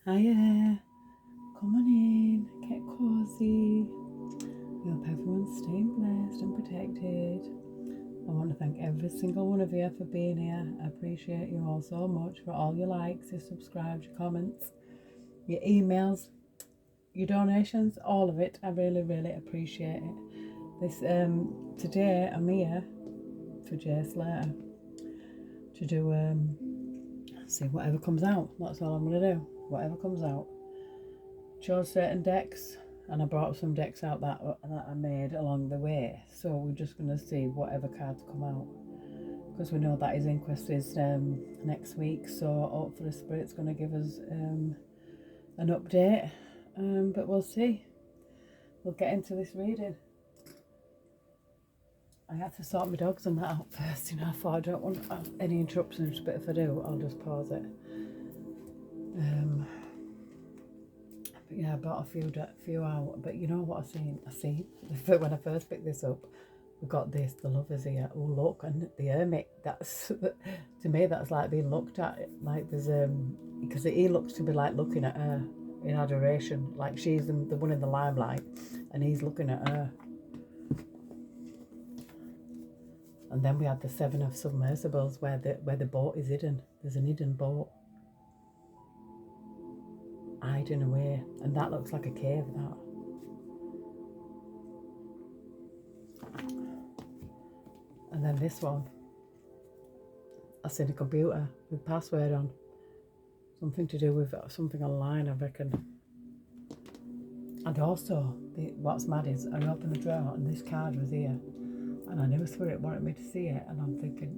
Hiya, come on in, get cozy. We hope everyone's staying blessed and protected. I want to thank every single one of you for being here. I appreciate you all so much for all your likes, your subscribes, your comments, your emails, your donations, all of it. I really, really appreciate it. Today I'm here for Slater to do see whatever comes out. That's all I'm gonna do. Whatever comes out. Chose certain decks, and I brought some decks out that I made along the way. So we're just gonna see whatever cards come out, because we know that his inquest is next week. So hopefully Spirit's gonna give us an update. But we'll see. We'll get into this reading. I had to sort my dogs and that out first, I thought I don't want any interruptions, but if I do, I'll just pause it. But yeah, I brought a few out, but you know what I see when I first picked this up, we got this, the Lovers here. Oh look, and the Hermit, that's, to me that's like being looked at, like there's, because he looks to be like looking at her in adoration, like she's the one in the limelight, and he's looking at her. And then we had the Seven of Submersibles where the boat is hidden. There's an hidden boat hiding away, and that looks like a cave, that. And then this one, I seen a computer with password on. Something to do with something online, I reckon. And also, what's mad is I opened the drawer and this card was here. And I knew Spirit wanted me to see it, and I'm thinking,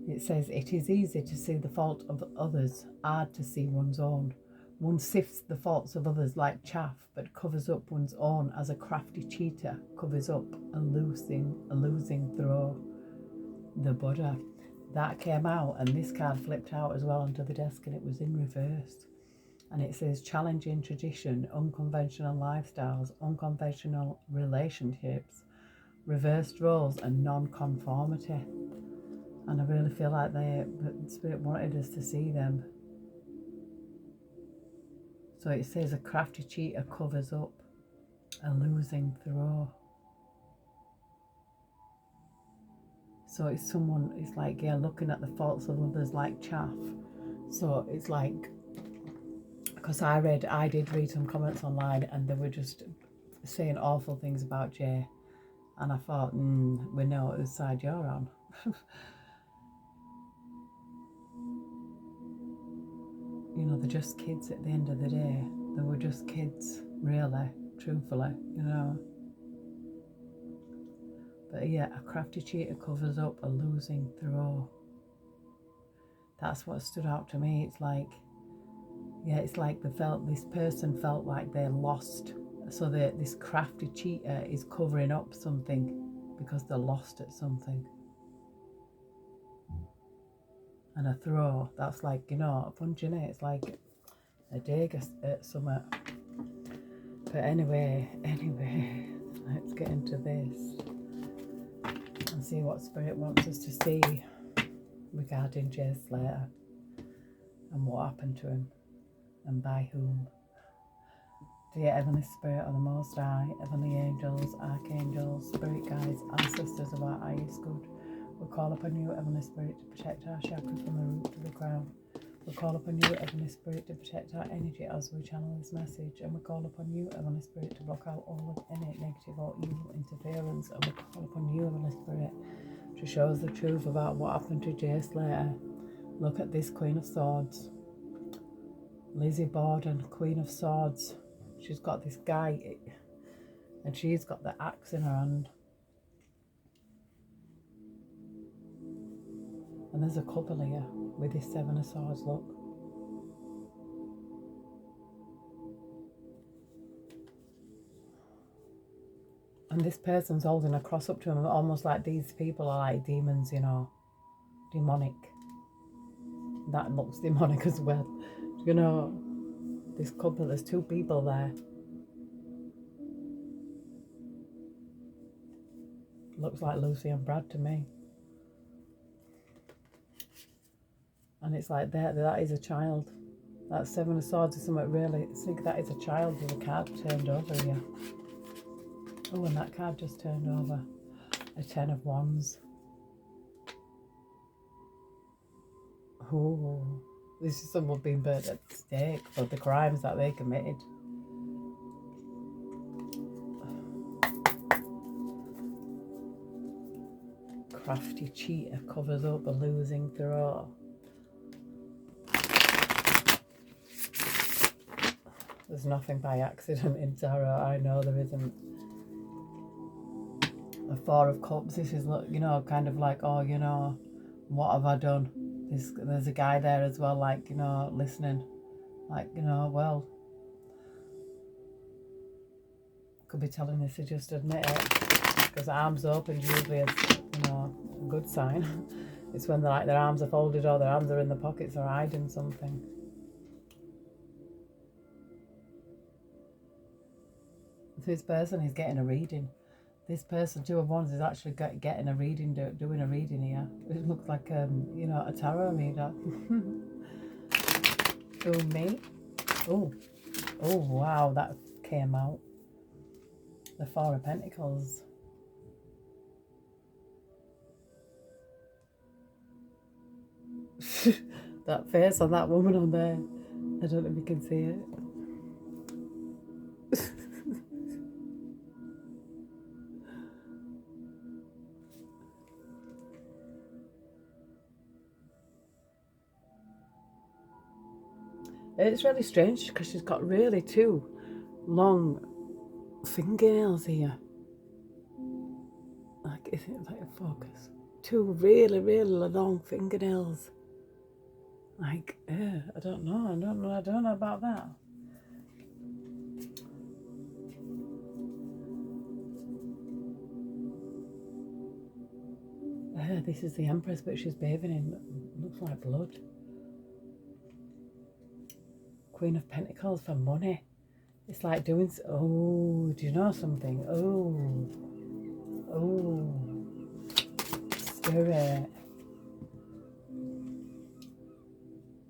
It says, it is easy to see the fault of others, hard to see one's own. One sifts the faults of others like chaff, but covers up one's own as a crafty cheater covers up a losing throw. The Buddha. That came out, and this card flipped out as well onto the desk, and it was in reverse. And it says, challenging tradition, unconventional lifestyles, unconventional relationships, reversed roles, and non-conformity. And I really feel like the Spirit wanted us to see them. So it says a crafty cheater covers up a losing throw. So it's someone, it's like, yeah, looking at the faults of others like chaff. So it's like, because I did read some comments online, and they were just saying awful things about Jay. And I thought, we know whose side you're on. You know, they're just kids at the end of the day. They were just kids, really, truthfully, you know. But yeah, a crafty cheater covers up a losing throw. That's what stood out to me. It's like, yeah, it's like this person felt like they lost. So this crafty cheater is covering up something because they're lost at something. And a throw, that's like, you know, punching it. It's like a dig at something. But anyway, let's get into this and see what Spirit wants us to see regarding Jay Slater and what happened to him and by whom. Dear Heavenly Spirit of the Most High, Heavenly Angels, Archangels, Spirit Guides, Ancestors of our highest good, we call upon you, Heavenly Spirit, to protect our chakras from the root to the crown. We call upon you, Heavenly Spirit, to protect our energy as we channel this message. And we call upon you, Heavenly Spirit, to block out all of any negative or evil interference. And we call upon you, Heavenly Spirit, to show us the truth about what happened to Jay Slater. Look at this Queen of Swords. Lizzie Borden, Queen of Swords. She's got this guy, and she's got the axe in her hand. And there's a couple here with this Seven of Swords, look. And this person's holding a cross up to him, almost like these people are like demons, you know, demonic. That looks demonic as well. You know, this couple, there's two people there. Looks like Lucy and Brad to me. And it's like that is a child. That Seven of Swords is something really... I think that is a child with a card turned over here. Oh, and that card just turned over. A Ten of Wands. Oh, this is someone being burnt at the stake for the crimes that they committed. Crafty cheater covers up a losing throw. There's nothing by accident in tarot. I know there isn't. The Four of Cups. This is, you know, kind of like, oh, you know, what have I done? There's a guy there as well, like, you know, listening. Like, you know, well, could be telling this to just admit it. Because arms open usually is, you know, a good sign. It's when they're like their arms are folded or their arms are in the pockets or hiding something. This person is getting a reading. This person, Two of Wands, is actually getting a reading, doing a reading here. It looks like, you know, a tarot reader. Oh, me. Oh, oh, wow, that came out. The Four of Pentacles. That face on that woman on there. I don't know if you can see it. It's really strange because she's got really two long fingernails here. Like, is it like a focus? Two really, really long fingernails. Like, I don't know about that. This is the Empress, but she's bathing in, looks like blood. Queen of Pentacles for money. It's like doing, oh, do you know something? Oh, Spirit.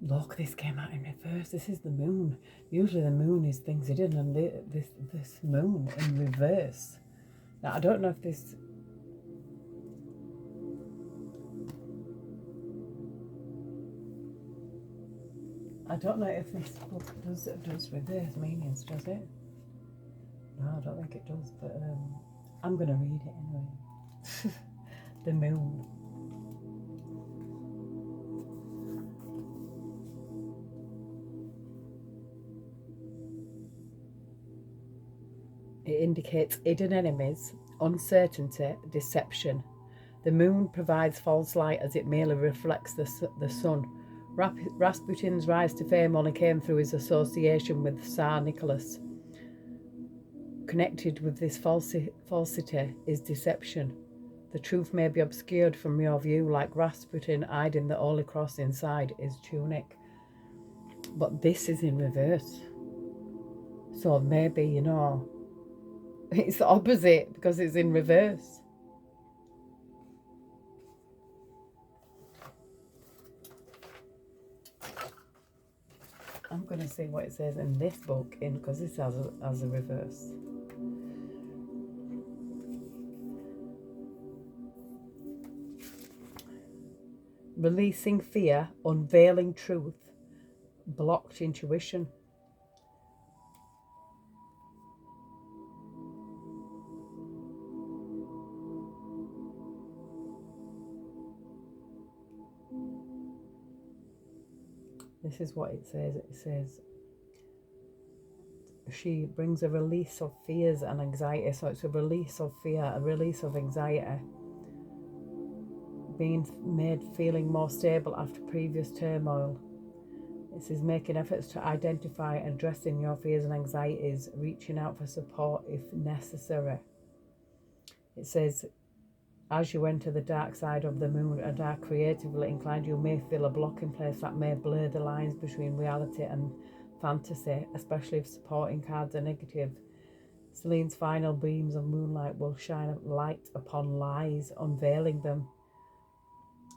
Look, this came out in reverse. This is the moon. Usually the moon is things hidden, and this moon in reverse. Now, I don't know if this... I don't know if this book does reverse meanings, does it? No, I don't think it does, but I'm going to read it anyway. The moon. It indicates hidden enemies, uncertainty, deception. The moon provides false light as it merely reflects the sun. Rasputin's rise to fame only came through his association with Tsar Nicholas. Connected with this falsity is deception. The truth may be obscured from your view, like Rasputin hiding the Holy Cross inside his tunic. But this is in reverse. So maybe, you know, it's the opposite because it's in reverse. I'm going to see what it says in this book, because this has a reverse. Releasing fear, unveiling truth, blocked intuition. This is what it says. It says she brings a release of fears and anxiety. So it's a release of fear, a release of anxiety. Being made feeling more stable after previous turmoil. This is making efforts to identify and addressing your fears and anxieties, reaching out for support if necessary. It says, as you enter the dark side of the moon, a dark creatively inclined, you may feel a block in place that may blur the lines between reality and fantasy, especially if supporting cards are negative. Celine's final beams of moonlight will shine a light upon lies, unveiling them.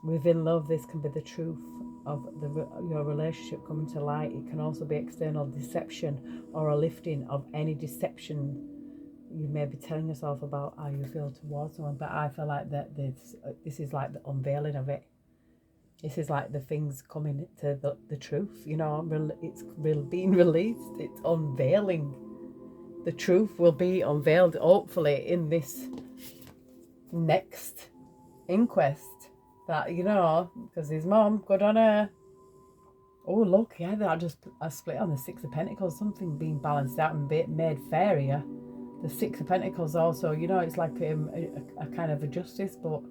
Within love, this can be the truth of your relationship coming to light. It can also be external deception or a lifting of any deception you may be telling yourself about how you feel towards someone. But I feel like that this is like the unveiling of it. This is like the things coming to the truth, you know, it's being released, it's unveiling. The truth will be unveiled, hopefully, in this next inquest. That, you know, because his mom, good on her. Oh, look, yeah, I split on the Six of Pentacles, something being balanced out and made fair here. The Six of Pentacles also, you know, it's like a kind of a justice, but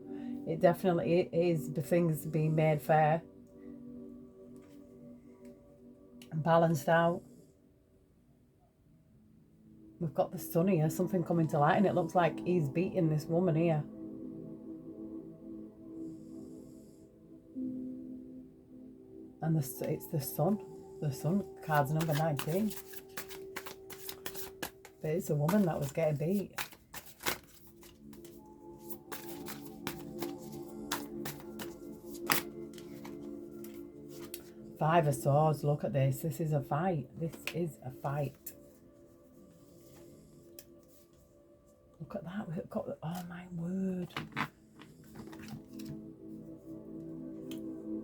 it definitely is the things being made fair and balanced out. We've got the Sun here, something coming to light, and it looks like he's beating this woman here. And it's the Sun. The Sun card's number 19. But it's a woman that was getting beat. Five of Swords, look at this. This is a fight. This is a fight. Look at that. We've got, oh my word.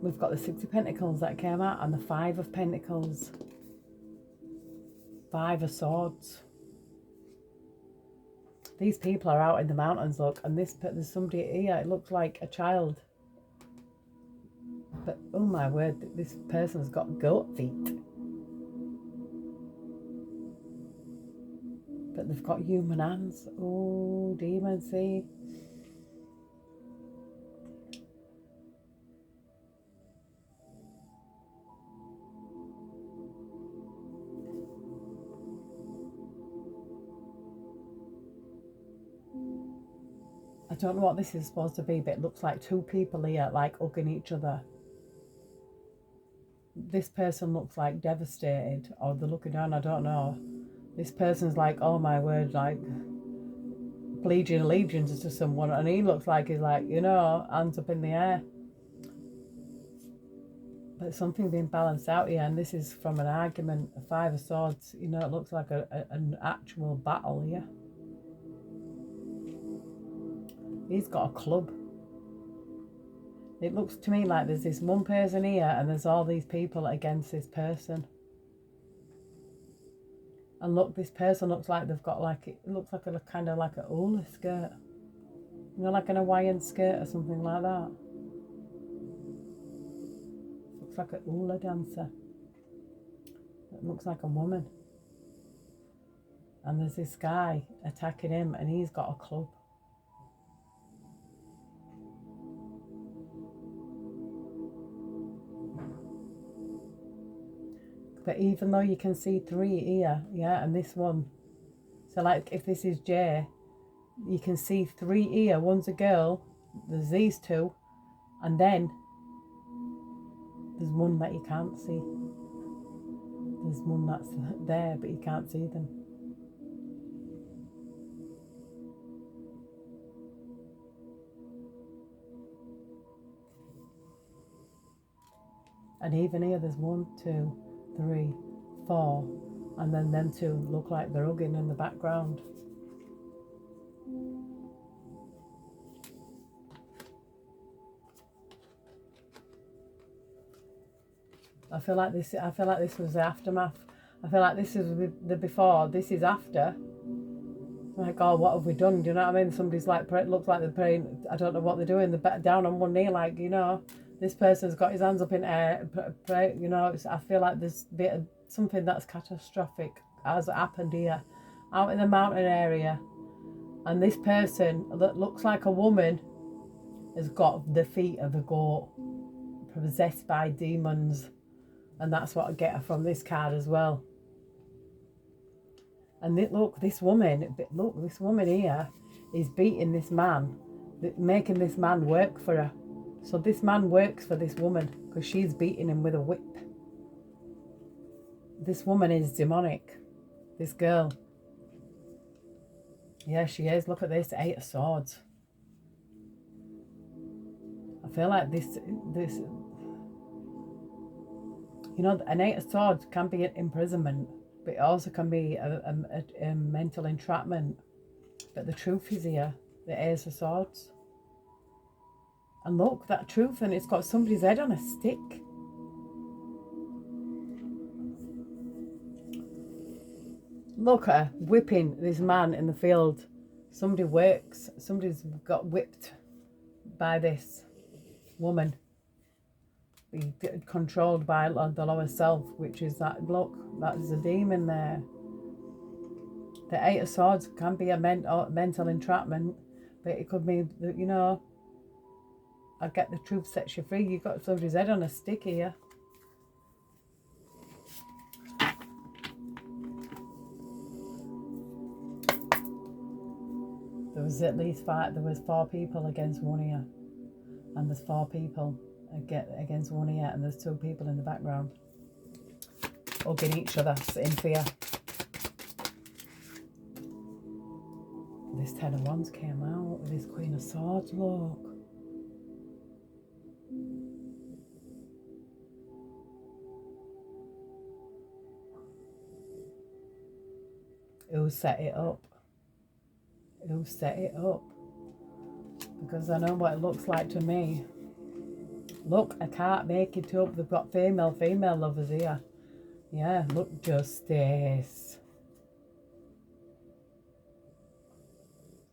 We've got the Six of Pentacles that came out and the Five of Pentacles. Five of Swords. These people are out in the mountains, look, and there's somebody here, it looks like a child. But, oh my word, this person's got goat feet. But they've got human hands. Oh, demon, see? I don't know what this is supposed to be, but it looks like two people here, like hugging each other. This person looks like devastated, or they're looking down, I don't know. This person's like, oh my word, like pledging allegiance to someone, and he looks like he's like, you know, hands up in the air. But something being balanced out here, and this is from an argument, a Five of Swords, you know, it looks like an actual battle here. He's got a club. It looks to me like there's this one person here and there's all these people against this person. And look, this person looks like they've got like, it looks like a kind of like a hula skirt. You know, like an Hawaiian skirt or something like that. Looks like a hula dancer. It looks like a woman. And there's this guy attacking him and he's got a club. But even though you can see three here, yeah, and this one. So like if this is Jay, you can see three here. One's a girl, there's these two, and then there's one that you can't see. There's one that's there, but you can't see them. And even here, there's 1, 2, 3, 4, and then them two look like they're hugging in the background. I feel like this was the aftermath. I feel like this is the before, this is after. Like, oh, what have we done? Do you know what I mean? Somebody's like, looks like they're praying, I don't know what they're doing, they're down on one knee, like, you know. This person's got his hands up in air, you know, I feel like there's a bit of something that's catastrophic has happened here, out in the mountain area. And this person that looks like a woman has got the feet of a goat, possessed by demons. And that's what I get from this card as well. And look, this woman here is beating this man, making this man work for her. So this man works for this woman because she's beating him with a whip. This woman is demonic. This girl. Yeah, she is. Look at this, 8 of Swords. I feel like this You know, an Eight of Swords can be an imprisonment, but it also can be a mental entrapment. But the truth is here, the Ace of Swords. And look, that truth, and it's got somebody's head on a stick. Look at her whipping this man in the field. Somebody's got whipped by this woman. Be controlled by the lower self, which is that, look, that's a demon there. The Eight of Swords can be a mental entrapment, but it could mean that, you know, I get the truth sets you free. You've got somebody's head on a stick here. There was at least there was 4 people against one here. And there's 4 people against one here, and there's 2 people in the background hugging each other in fear. This 10 of Wands came out with this Queen of Swords, look. Who set it up? Who set it up? Because I know what it looks like to me. Look, I can't make it up. They've got female lovers here. Yeah, look, Justice.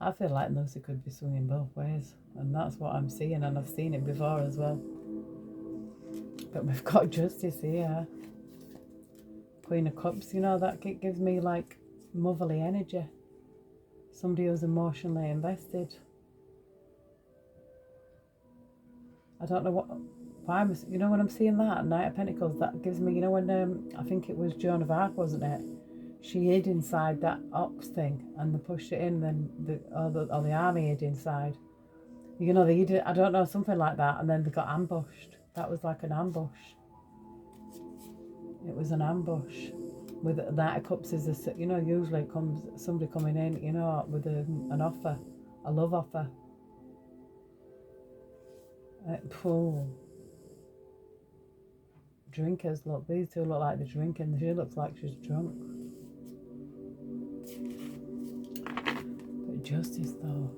I feel like Lucy could be swinging both ways. And that's what I'm seeing, and I've seen it before as well. But we've got Justice here. Queen of Cups, you know, that gives me like motherly energy. Somebody who's emotionally invested. I don't know why you know, when I'm seeing that Knight of Pentacles, that gives me, you know, when I think it was Joan of Arc, wasn't it? She hid inside that ox thing, and they pushed it in, then the army hid inside. You know, they did, I don't know, something like that, and then they got ambushed. That was like an ambush. It was an ambush. With the Knight of Cups is you know, usually it comes somebody coming in, you know, with an offer, a love offer. Drinkers, look, these 2 look like they're drinking. She looks like she's drunk. But Justice, though.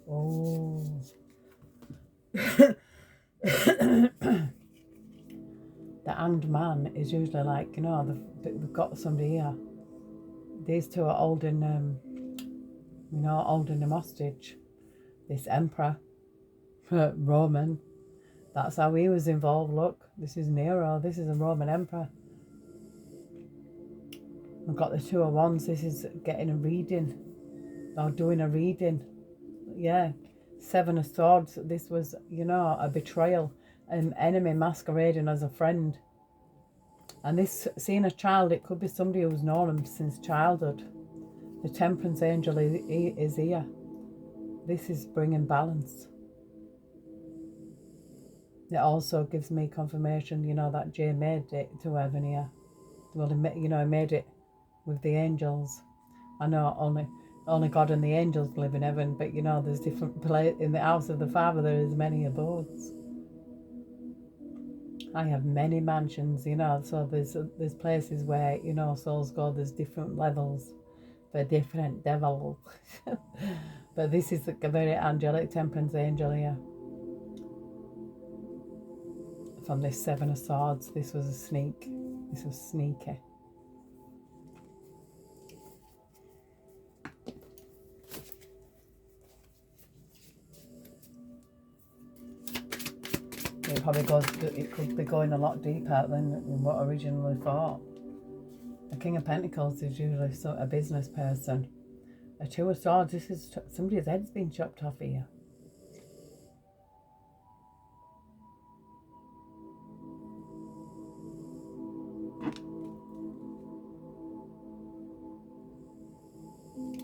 Oh. The Hanged Man is usually like, you know, they've got somebody here. These 2 are holding, you know, holding him hostage. This Emperor, Roman, that's how he was involved. Look, this is Nero, this is a Roman Emperor. We've got the 2 of Wands, this is getting a reading, or doing a reading. Yeah, 7 of Swords, this was, you know, a betrayal, an enemy masquerading as a friend. And this, seeing a child, it could be somebody who's known him since childhood. The Temperance Angel is here. This is bringing balance. It also gives me confirmation, you know, that Jay made it to heaven here. Well, you know, he made it with the angels. I know only God and the angels live in heaven, but you know, there's different places. In the house of the Father, there is many abodes. I have many mansions, you know, so there's places where, you know, souls go. There's different levels for different devils. But this is a very angelic Temperance Angel here. From this 7 of Swords, this was a sneak. This was sneaky. It could be going a lot deeper than what originally thought. A King of Pentacles is usually a business person. A 2 of Swords, this is somebody's head's been chopped off here.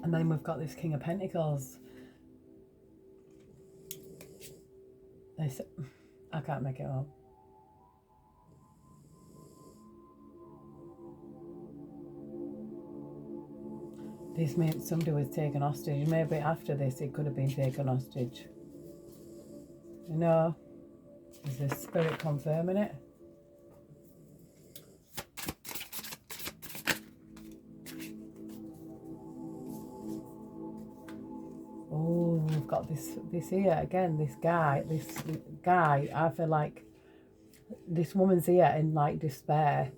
And then we've got this King of Pentacles. I can't make it up. This means somebody was taken hostage. Maybe after this it could have been taken hostage. You know, is the spirit confirming it? Oh, we've got this here again. This guy, I feel like this woman's here in like despair,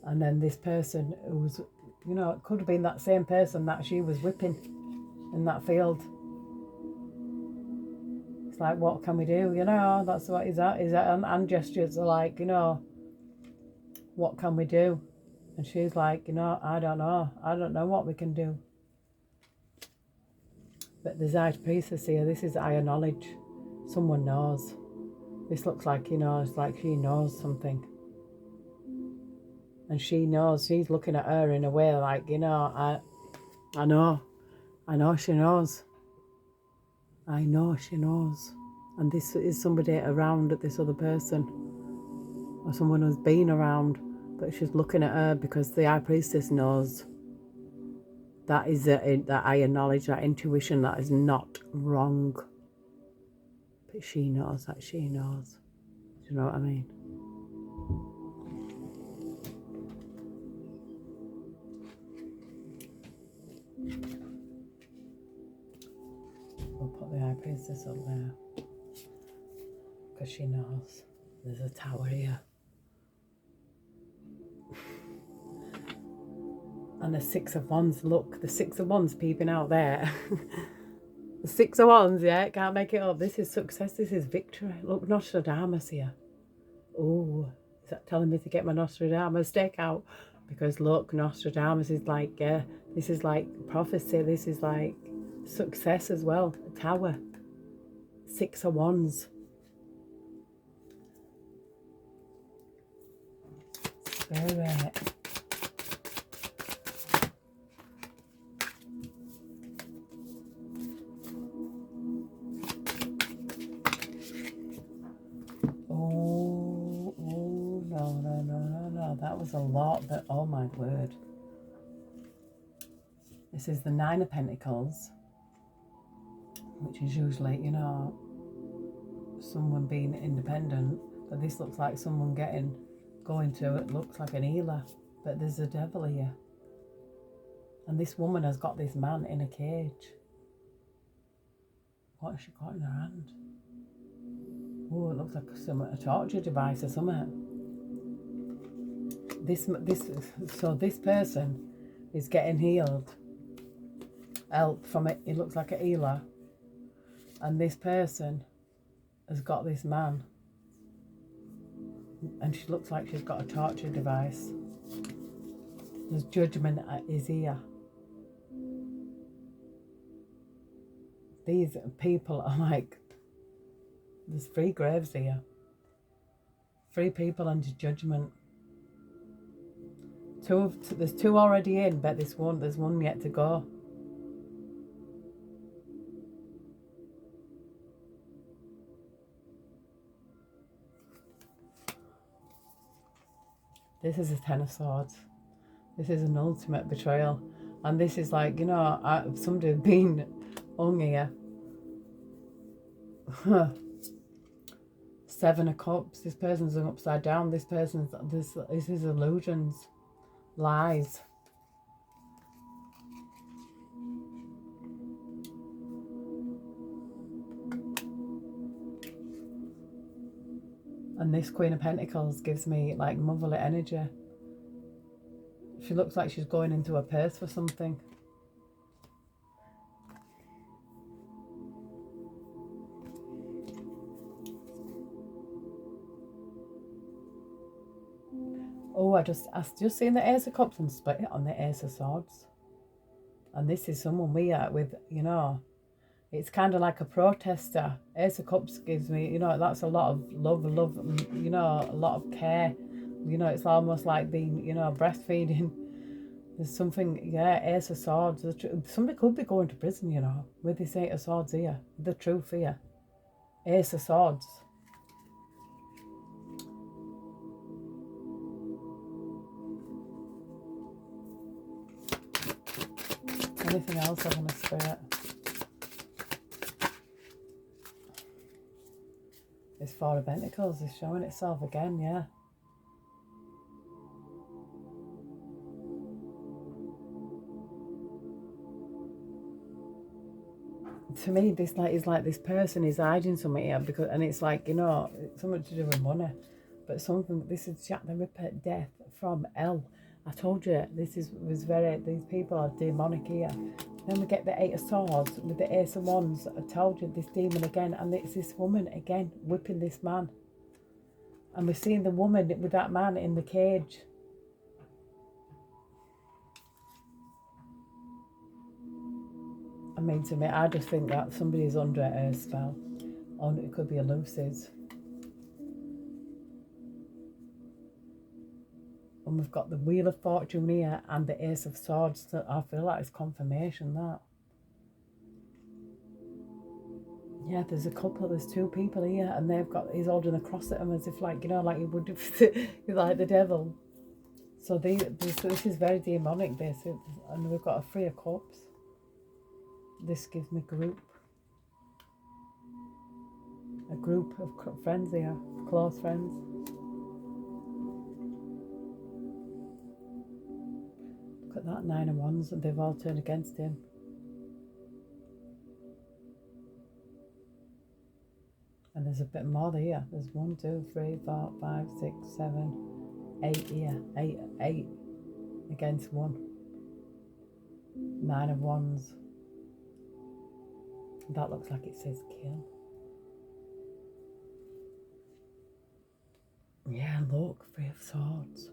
and then this person who's, you know, it could have been that same person that she was whipping in that field. It's like, what can we do? You know, that's what is that? Is that and gestures are like, you know, what can we do? And she's like, you know, I don't know what we can do. But there's high priestess here. This is higher knowledge. Someone knows. This looks like, you know, it's like she knows something. And she knows. She's looking at her in a way like, you know, I know she knows. I know she knows. And this is somebody around at this other person. Or someone who's been around. But she's looking at her because the high priestess knows. That is that higher knowledge, that intuition, that is not wrong. But she knows that she knows. Do you know what I mean? We'll put the high priestess up there. Because she knows. There's a tower here. And the Six of Wands, look, the Six of Wands peeping out there. The Six of Wands, yeah, can't make it up. This is success, this is victory. Look, Nostradamus here. Oh, is that telling me to get my Nostradamus deck out? Because look, Nostradamus is like, this is like prophecy, this is like success as well. A tower. Six of Wands. Spirit. That was a lot, but oh my word. This is the Nine of Pentacles, which is usually, you know, someone being independent, but this looks like someone going to, it looks like an healer, but there's a devil here. And this woman has got this man in a cage. What has she got in her hand? Oh, it looks like a torture device or something. So this person is getting healed. Help from it. It looks like a healer. And this person has got this man. And she looks like she's got a torture device. There's judgment at his ear. These people are like, there's 3 graves here. 3 people under judgment. There's 2 already in, but there's one yet to go. This is a 10 of Swords. This is an ultimate betrayal. And this is like, you know, somebody being hung here. 7 of Cups. This person's upside down. This is illusions. Lies. And this Queen of Pentacles gives me like motherly energy. She looks like she's going into her purse for something. Oh, I just seen the Ace of Cups and split it on the Ace of Swords. And this is someone with, you know, it's kind of like a protester. Ace of Cups gives me, you know, that's a lot of love, you know, a lot of care. You know, it's almost like being, you know, breastfeeding. There's something, yeah, Ace of Swords. Somebody could be going to prison, you know, with this Eight of Swords here. The truth here. Ace of Swords. anything else I want to spirit? This Four of Pentacles is showing itself again, yeah. To me, this is like this person is hiding something here because, and it's like, you know, it's something to do with money, but something. This is Jack the Ripper, death from L. I told you these people are demonic here. Then we get the Eight of Swords with the Ace of Wands. I told you this demon again, and it's this woman again whipping this man, and we're seeing the woman with that man in the cage. I mean, to me, I just think that somebody's under a spell. Or it could be a Lucy's. And we've got the Wheel of Fortune here and the Ace of Swords. So I feel like it's confirmation, that. Yeah, there's two people here, and he's holding a cross at them as if, like, you know, like he would like the devil. So this is very demonic, this. And we've got a Three of Cups. This gives me a group of friends here, close friends. Look at that, Nine of Wands, and they've all turned against him. And there's a bit more here. There's 1, 2, 3, 4, 5, 6, 7, 8 here. Eight against 1. Nine of Wands. That looks like it says kill. Yeah, look, Three of Swords.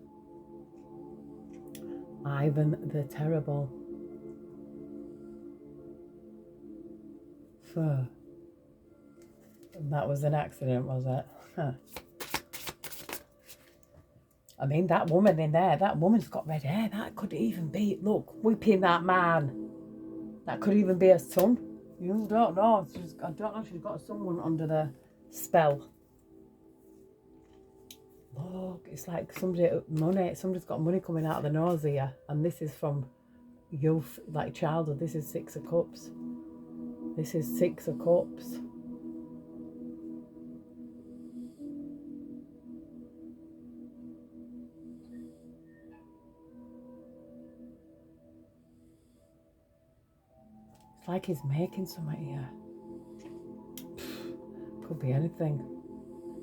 Ivan the Terrible. That was an accident, was it? Huh. I mean, that woman in there, that woman's got red hair. That could even be, look, whipping that man. That could even be a son. You don't know. I don't know if she's got someone under the spell. Look, it's like somebody's got money coming out of the nose here. And this is from youth, like childhood. This is Six of Cups. This is Six of Cups. It's like he's making something here. Could be anything.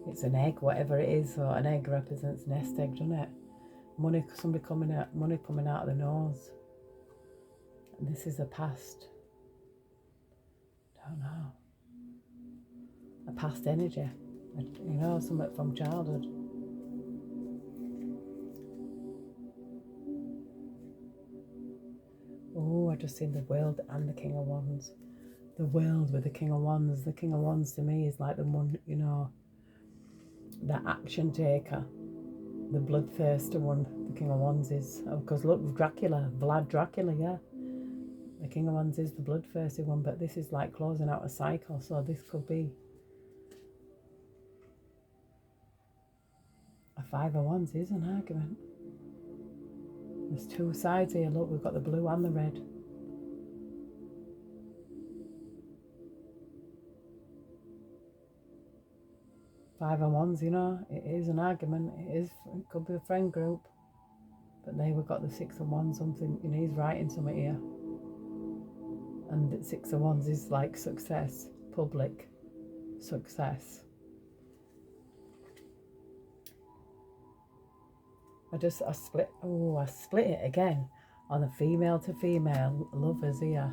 It's an egg, whatever it is. So an egg represents nest egg, doesn't it? Money, money coming out of the nose. And this is a past. Don't know. A past energy. You know, something from childhood. Oh, I just seen the World and the King of Wands. The World with the King of Wands. The King of Wands to me is like the one, you know, the action taker. The bloodthirsty one. The King of Wands is, because look, Dracula, Vlad Dracula, yeah. The King of Wands is the bloodthirsty one, but this is like closing out a cycle, so this could be a Five of Wands is an argument. There's two sides here, look, we've got the blue and the red. Five of Wands, you know, it is an argument. It could be a friend group. But there we've got the Six of Wands, something, you know, he's writing something here. And the Six of Wands is like success, public success. I split it again on the female to female lovers here.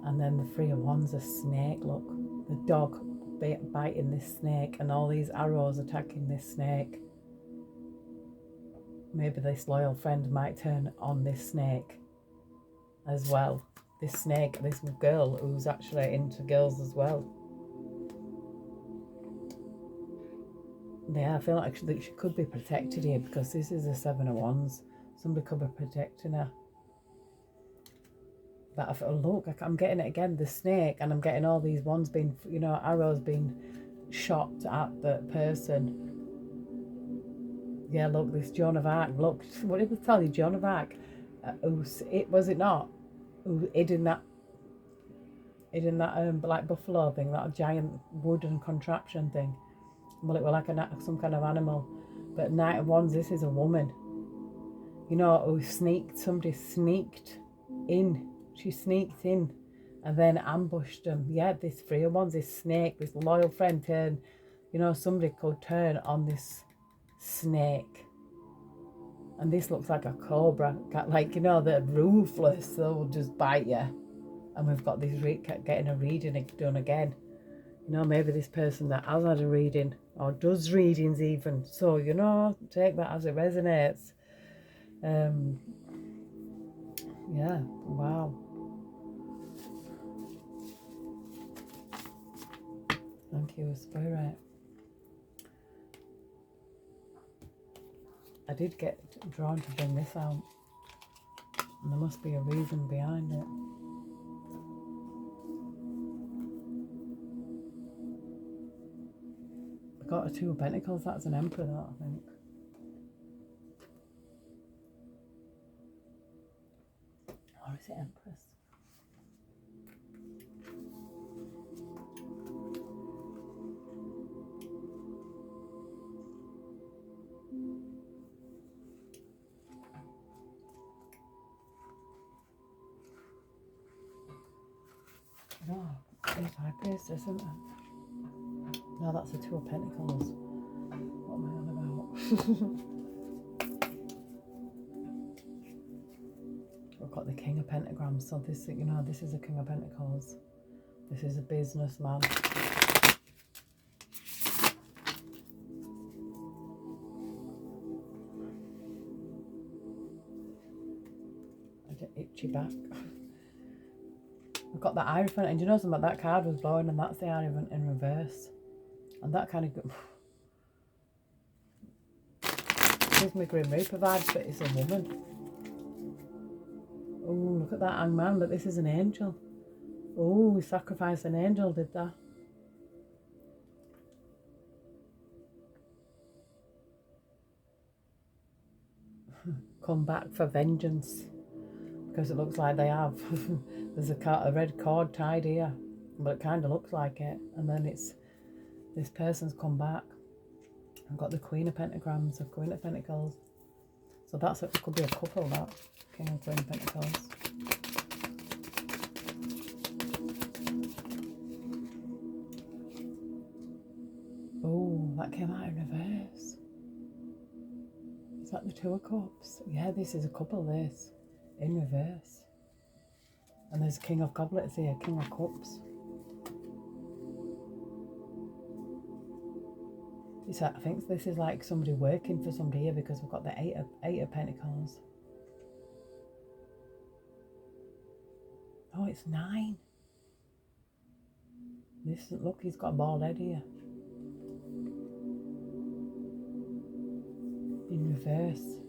And then the Three of Wands, a snake, look. The dog biting this snake and all these arrows attacking this snake. Maybe this loyal friend might turn on this snake as well. This snake, this girl who's actually into girls as well. Yeah, I feel like she could be protected here because this is a Seven of Wands. Somebody could be protecting her. But I feel, look, I'm getting it again, the snake, and I'm getting all these wands being, you know, arrows being shot at the person. Yeah, look, this Joan of Arc, look, what did I tell you, Joan of Arc? Was it not? who hid in that like buffalo thing, that giant wooden contraption thing. Well, it was like some kind of animal. But Night of Wands, this is a woman. You know, who somebody sneaked in. She sneaked in and then ambushed them. Yeah, this Three of Wands, this snake, this loyal friend turned, you know, somebody could turn on this snake. And this looks like a cobra, like, you know, they're ruthless, they'll just bite you. And we've got this getting a reading done again. You know, maybe this person that has had a reading or does readings even. So, you know, take that as it resonates. Yeah, wow. Thank you, Spirit. I did get drawn to bring this out. And there must be a reason behind it. I got a Two of Pentacles, that's an Emperor, that, I think. Or is it Empress? No, it's High Priestess, isn't it? No, that's a Two of Pentacles. What am I on about? We've got the King of Pentagrams. So this, you know, this is a King of Pentacles. This is a businessman. I get itchy back. I've got the Hierophant, and you know something, that card was blowing, and that's the Hierophant in reverse. And that kind of gives me Grim Reaper vibes, but it's a woman. Oh, look at that Hangman, but this is an angel. Oh, we sacrificed an angel, did that. Come back for vengeance. Because it looks like they have. There's a red cord tied here. But it kind of looks like it. And then it's, this person's come back. I've got the Queen of Pentagrams, the Queen of Pentacles. So it could be a couple, that. King and Queen of Pentacles. Oh, that came out in reverse. Is that the Two of Cups? Yeah, this is a couple, this. In reverse. And there's King of Goblets here, King of Cups. I think this is like somebody working for somebody here, because we've got the Eight of Pentacles. Oh, it's 9. Look, he's got a bald head here. In reverse.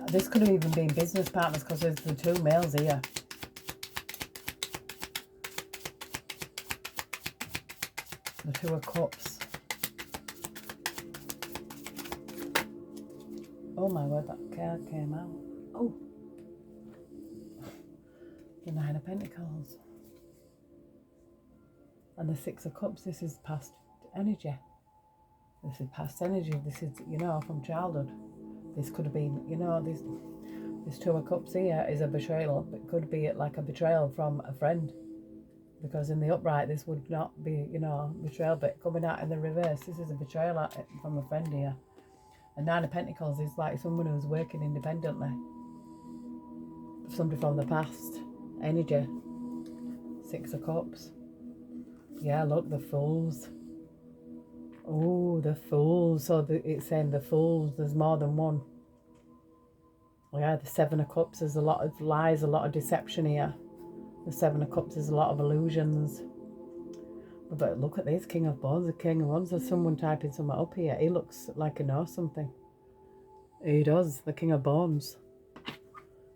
This could have even been business partners, because there's the 2 males here. The Two of Cups. Oh my word, that card came out. Oh. The 9 of Pentacles. And the 6 of Cups, this is past energy. This is past energy. This is, you know, from childhood. This could have been, you know, this Two of Cups here is a betrayal. It could be like a betrayal from a friend. Because in the upright, this would not be, you know, betrayal. But coming out in the reverse, this is a betrayal from a friend here. And 9 of Pentacles is like someone who's working independently. Somebody from the past. Energy. 6 of Cups. Yeah, look, the Fools. Oh, the Fools. So it's saying the Fools, there's more than one. Yeah, the 7 of Cups, there's a lot of lies, a lot of deception here. The 7 of Cups is a lot of illusions. But look at this, King of Wands, the King of Wands. There's someone typing something up here. He looks like he knows something. He does, the King of Wands.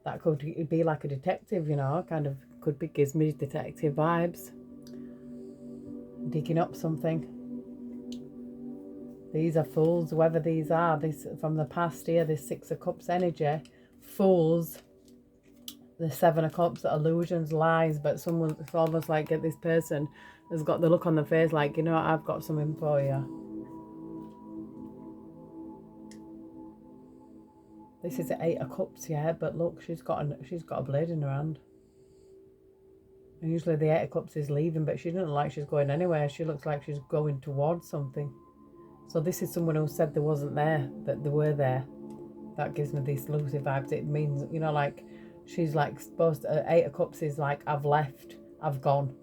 That could be like a detective, you know, kind of could be, gives me detective vibes. Digging up something. These are fools, whoever these are. This from the past here, this Six of Cups energy. Fools. The Seven of Cups, illusions, lies, but someone, it's almost like this person has got the look on their face like, you know, I've got something for you. This is the Eight of Cups, yeah, but look, she's got a blade in her hand. And usually the Eight of Cups is leaving, but she doesn't look like she's going anywhere. She looks like she's going towards something. So this is someone who said they wasn't there, that they were there. That gives me these Lucy vibes. It means, you know, like she's like supposed to, Eight of Cups is like, I've left, I've gone.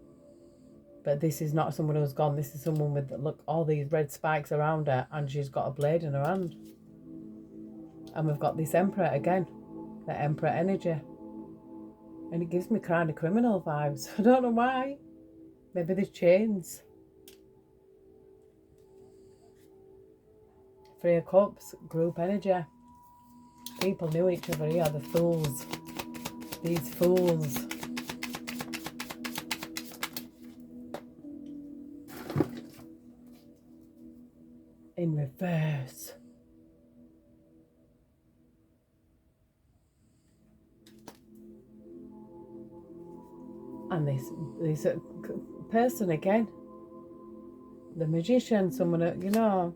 But this is not someone who's gone. This is someone with, look, all these red spikes around her, and she's got a blade in her hand. And we've got this Emperor again, the Emperor energy. And it gives me kind of criminal vibes. I don't know why. Maybe there's chains. Three of Cups, group energy. People knew each other here, the fools. These fools. In reverse. And this person again, the magician, someone, you know,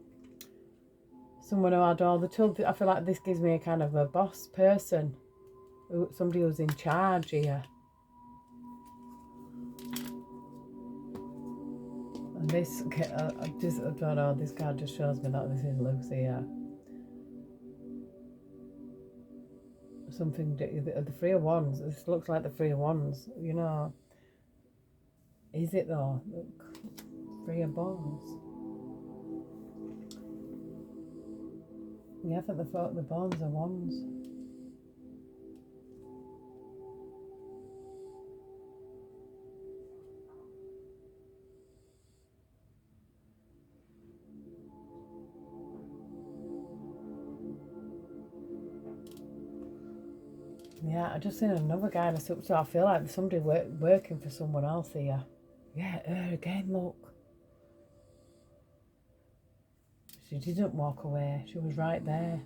someone who had all the tools. I feel like this gives me a kind of a boss person, somebody who's in charge here. And this, I don't know, this card just shows me that this is Lucy here. Something, the Three of Wands, this looks like the Three of Wands, you know. Is it though? Look, Three of Wands. Yeah, I think the Wands are wands. Yeah, I just seen another guy in a suit, so I feel like somebody working for someone else here. Yeah, her again, look. She didn't walk away, she was right there.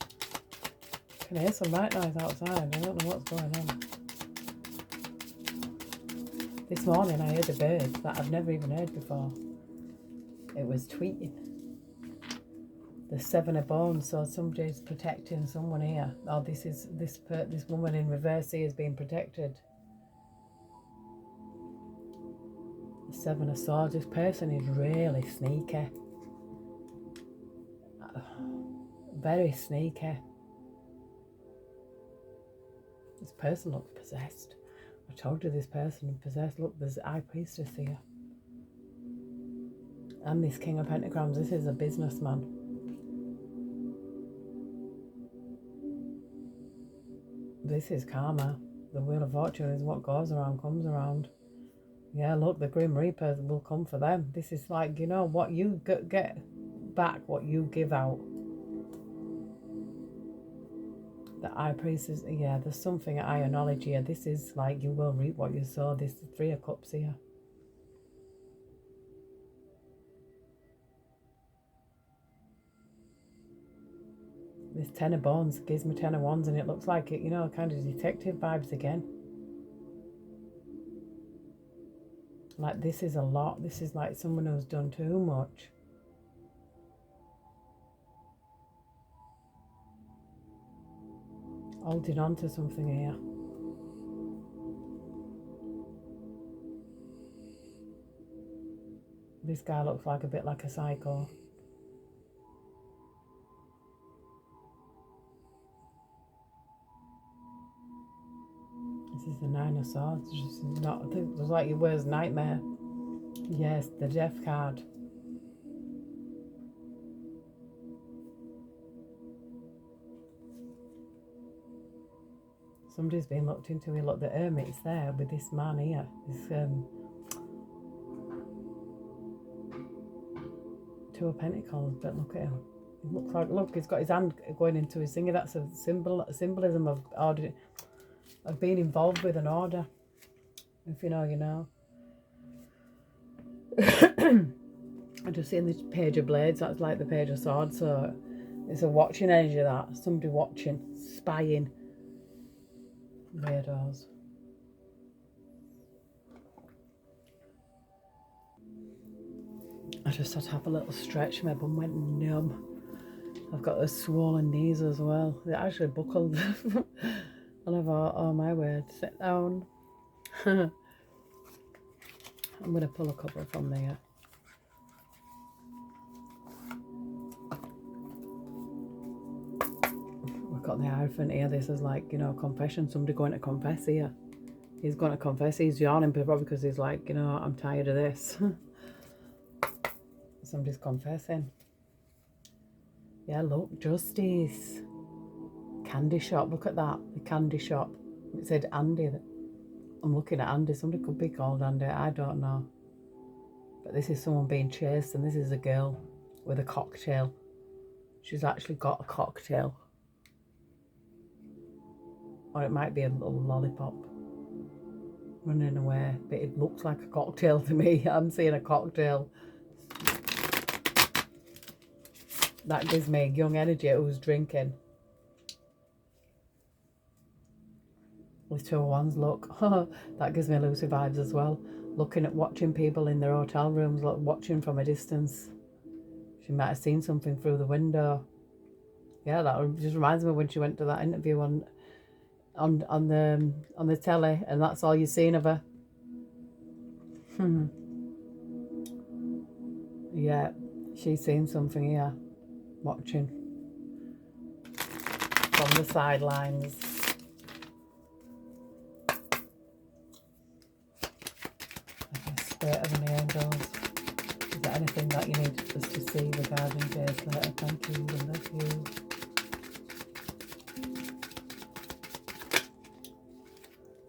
I can hear some night noise outside, I don't know what's going on. This morning I heard a bird that I've never even heard before. It was tweeting. The Seven of Bones, so somebody's protecting someone here. Oh, this woman in reverse here is being protected. The Seven of Swords. This person is really sneaky. Very sneaky. This person looks possessed. I told you this person is possessed. Look, there's the High Priestess here. And this King of Pentagrams. This is a businessman. This is karma. The Wheel of Fortune is what goes around comes around. Yeah, look, the Grim Reaper will come for them. This is like, you know, what you get back, what you give out. The High Priestess, yeah, there's something at higher knowledge here. This is like, you will reap what you sow. This is Three of Cups here. This Ten of Wands gives me Ten of Wands, and it looks like it, you know, kind of detective vibes again. Like, this is a lot. This is like someone who's done too much. Holding on to something here. This guy looks like a bit like a psycho. This is the Nine of Swords. Just not, I think it was like your worst nightmare. Yes, the Death card. Somebody's been looked into. We look, the hermit's there with this man here. This Two of Pentacles, but look at him. It looks like, look, he's got his hand going into his finger. That's a symbolism of order, of being involved with an order. If you know, you know. I just seen this Page of Blades. That's like the Page of Swords. So it's a watching energy. That somebody watching, spying. Weirdos. I just had to have a little stretch. My bum went numb. I've got those swollen knees as well. They actually buckled. I love all my words. Sit down. I'm going to pull a couple from there. We've got the Hierophant here. This is like, you know, confession. Somebody going to confess here. He's going to confess. He's yawning probably because he's like, you know, I'm tired of this. Somebody's confessing. Yeah, look, Justice. Candy shop. Look at that. The candy shop. It said Andy. I'm looking at Andy. Somebody could be called Andy. I don't know. But this is someone being chased, and this is a girl with a cocktail. She's actually got a cocktail. Or it might be a little lollipop running away. But it looks like a cocktail to me. I'm seeing a cocktail. That gives me young energy who's drinking. With 2 of Wands, look. That gives me Lucy vibes as well. Looking at watching people in their hotel rooms, like watching from a distance. She might have seen something through the window. Yeah, that just reminds me when she went to that interview on the telly, and that's all you've seen of her. Yeah, she's seen something here. Watching from the sidelines. Spirit of the angels. Is there anything that you need us to see regarding Jay Slater? Thank you, I love you.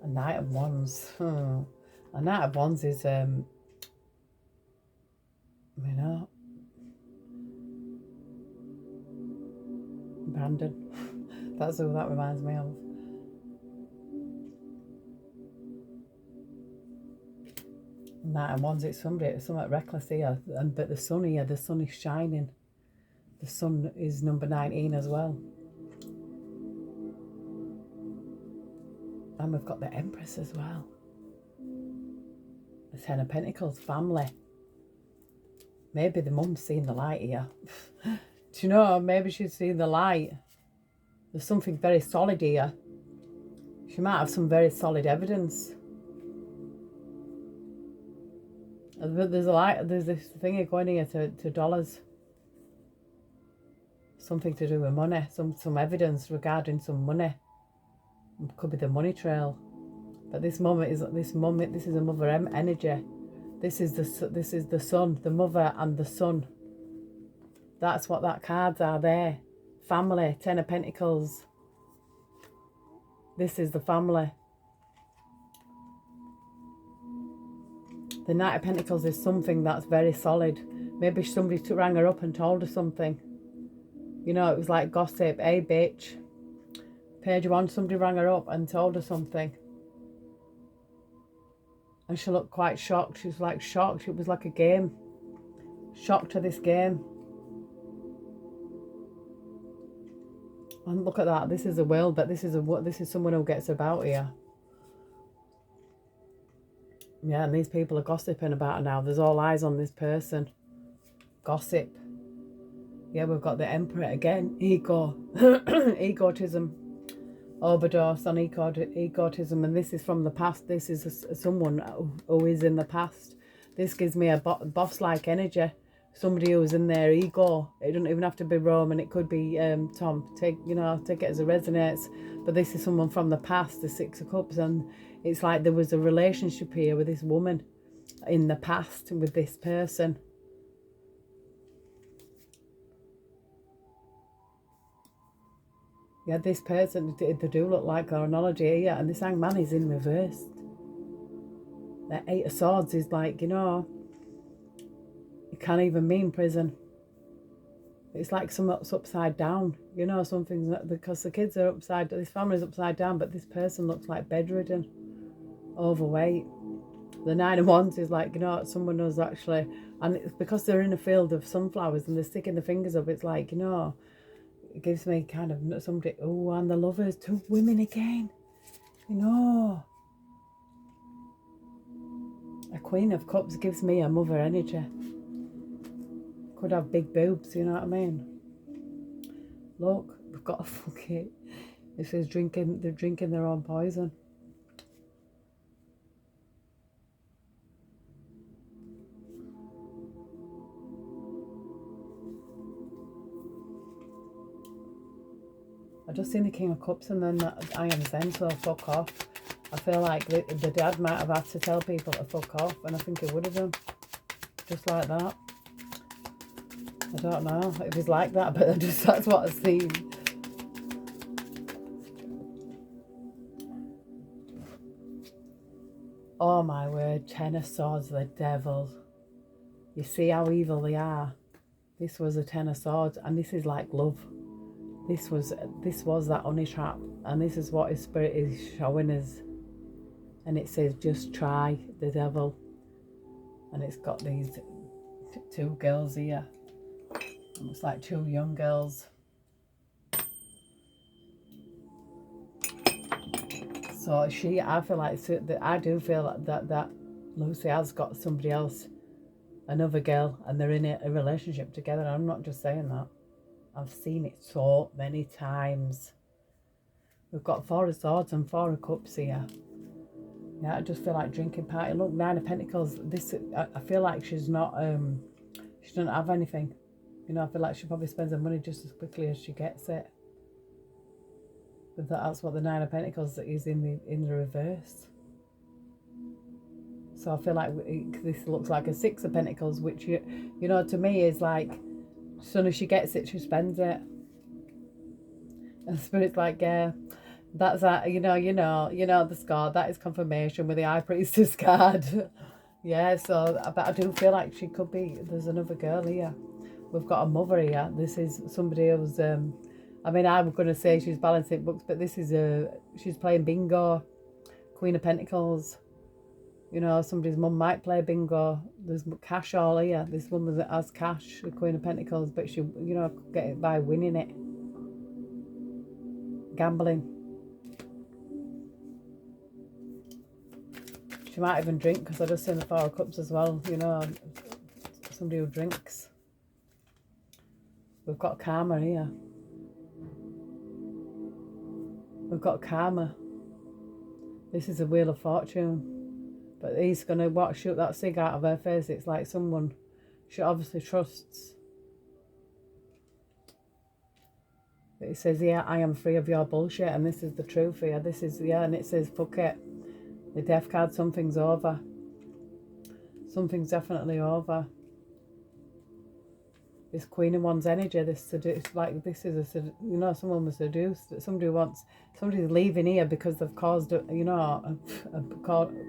A Knight of Wands. A Knight of Wands is you know, Brandon. That's who that reminds me of. Knight of Wands, it's somewhat reckless here. But the sun here, the sun is shining. The sun is number 19 as well. And we've got the Empress as well. The 10 of Pentacles, family. Maybe the mum's seen the light here. Do you know, maybe she's seen the light. There's something very solid here. She might have some very solid evidence. There's a light, there's this thing going here to dollars. Something to do with money, some evidence regarding some money. It could be the money trail. But this is a mother energy. This is the sun, the mother and the son. That's what that cards are there. Family, 10 of Pentacles. This is the family. The Knight of Pentacles is something that's very solid. Maybe somebody rang her up and told her something. You know, it was like gossip. Hey, bitch. Page 1, somebody rang her up and told her something. And she looked quite shocked. She was like shocked. It was like a game. Shocked to this game. And look at that. This is a will, but this is someone who gets about here. Yeah, and these people are gossiping about her now. There's all eyes on this person. Gossip. Yeah, we've got the Emperor again. Ego. Egotism. Overdose on egotism. And this is from the past. This is someone who is in the past. This gives me a boss-like energy. Somebody who's in their ego. It doesn't even have to be Roman. It could be Tom. Take it as it resonates. But this is someone from the past, the 6 of Cups, and it's like there was a relationship here with this woman in the past with this person. Yeah, this person, they do look like our analogy here, and this hangman is in reverse. The Eight of Swords is like, you know, it can't even mean prison. It's like something's upside down, you know, something's because the kids are upside, this family's upside down, but this person looks like bedridden, overweight. The Nine of Wands is like, you know, someone knows actually, and it's because they're in a field of sunflowers and they're sticking the fingers up, it's like, you know, it gives me kind of somebody, oh, and the Lovers, 2 women again, you know. A Queen of Cups gives me a mother energy. Could have big boobs, you know what I mean? Look, we've got a fucking, it says they're drinking their own poison. I just seen the King of Cups and then that I am Zen, so fuck off. I feel like the dad might have had to tell people to fuck off, and I think he would have done. Just like that. I don't know if he's like that, but that's what I've seen. Oh my word, 10 of Swords, the devil. You see how evil they are. This was a 10 of Swords, and this is like love. This was that honey trap, and this is what his spirit is showing us. And it says, just try the devil. And it's got these 2 girls here. It looks like 2 young girls. So I feel like, I do feel that Lucy has got somebody else, another girl, and they're in a relationship together. I'm not just saying that. I've seen it so many times. We've got 4 of Swords and 4 of Cups here. Yeah, I just feel like drinking party. Look, 9 of Pentacles. I feel like she's not, she doesn't have anything. You know, I feel like she probably spends her money just as quickly as she gets it. But that's what the 9 of Pentacles is in the reverse. So I feel like this looks like a 6 of Pentacles, which, you know, to me is like, as soon as she gets it, she spends it. And the Spirit's like, yeah, that's that, you know, the scar, that is confirmation with the High Priestess card. Yeah, so, but I do feel like she could be, there's another girl here. We've got a mother here. This is somebody who's, I mean, I'm going to say she's balancing books, but this is she's playing bingo. Queen of Pentacles. You know, somebody's mum might play bingo. There's cash all here. This woman that has cash, the Queen of Pentacles, but she, you know, could get it by winning it. Gambling. She might even drink, because I just seen the 4 of Cups as well, you know, somebody who drinks. We've got karma here. We've got karma. This is a Wheel of Fortune. But he's going to shoot that cig out of her face. It's like someone she obviously trusts. But he says, yeah, I am free of your bullshit. And this is the truth here. This is, yeah, and it says, fuck it. The Death card, something's over. Something's definitely over. This Queen of Wands energy, this like this is a, you know, someone was seduced. Somebody's leaving here because they've caused, you know,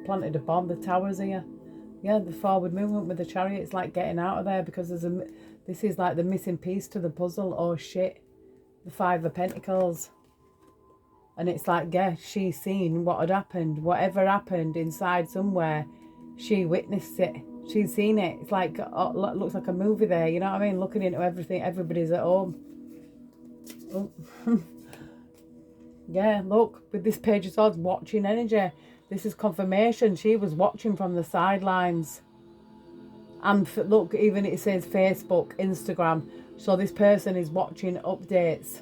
planted a bomb. The Tower's here. Yeah, the forward movement with the Chariot. It's like getting out of there because this is like the missing piece to the puzzle. Oh shit, the 5 of Pentacles. And it's like, yeah, she's seen what had happened. Whatever happened inside somewhere, she witnessed it. She's seen it. It's like, oh, looks like a movie there. You know what I mean? Looking into everything. Everybody's at home. Oh. Yeah, look. With this Page of Swords, watching energy. This is confirmation. She was watching from the sidelines. And look, even it says Facebook, Instagram. So this person is watching updates.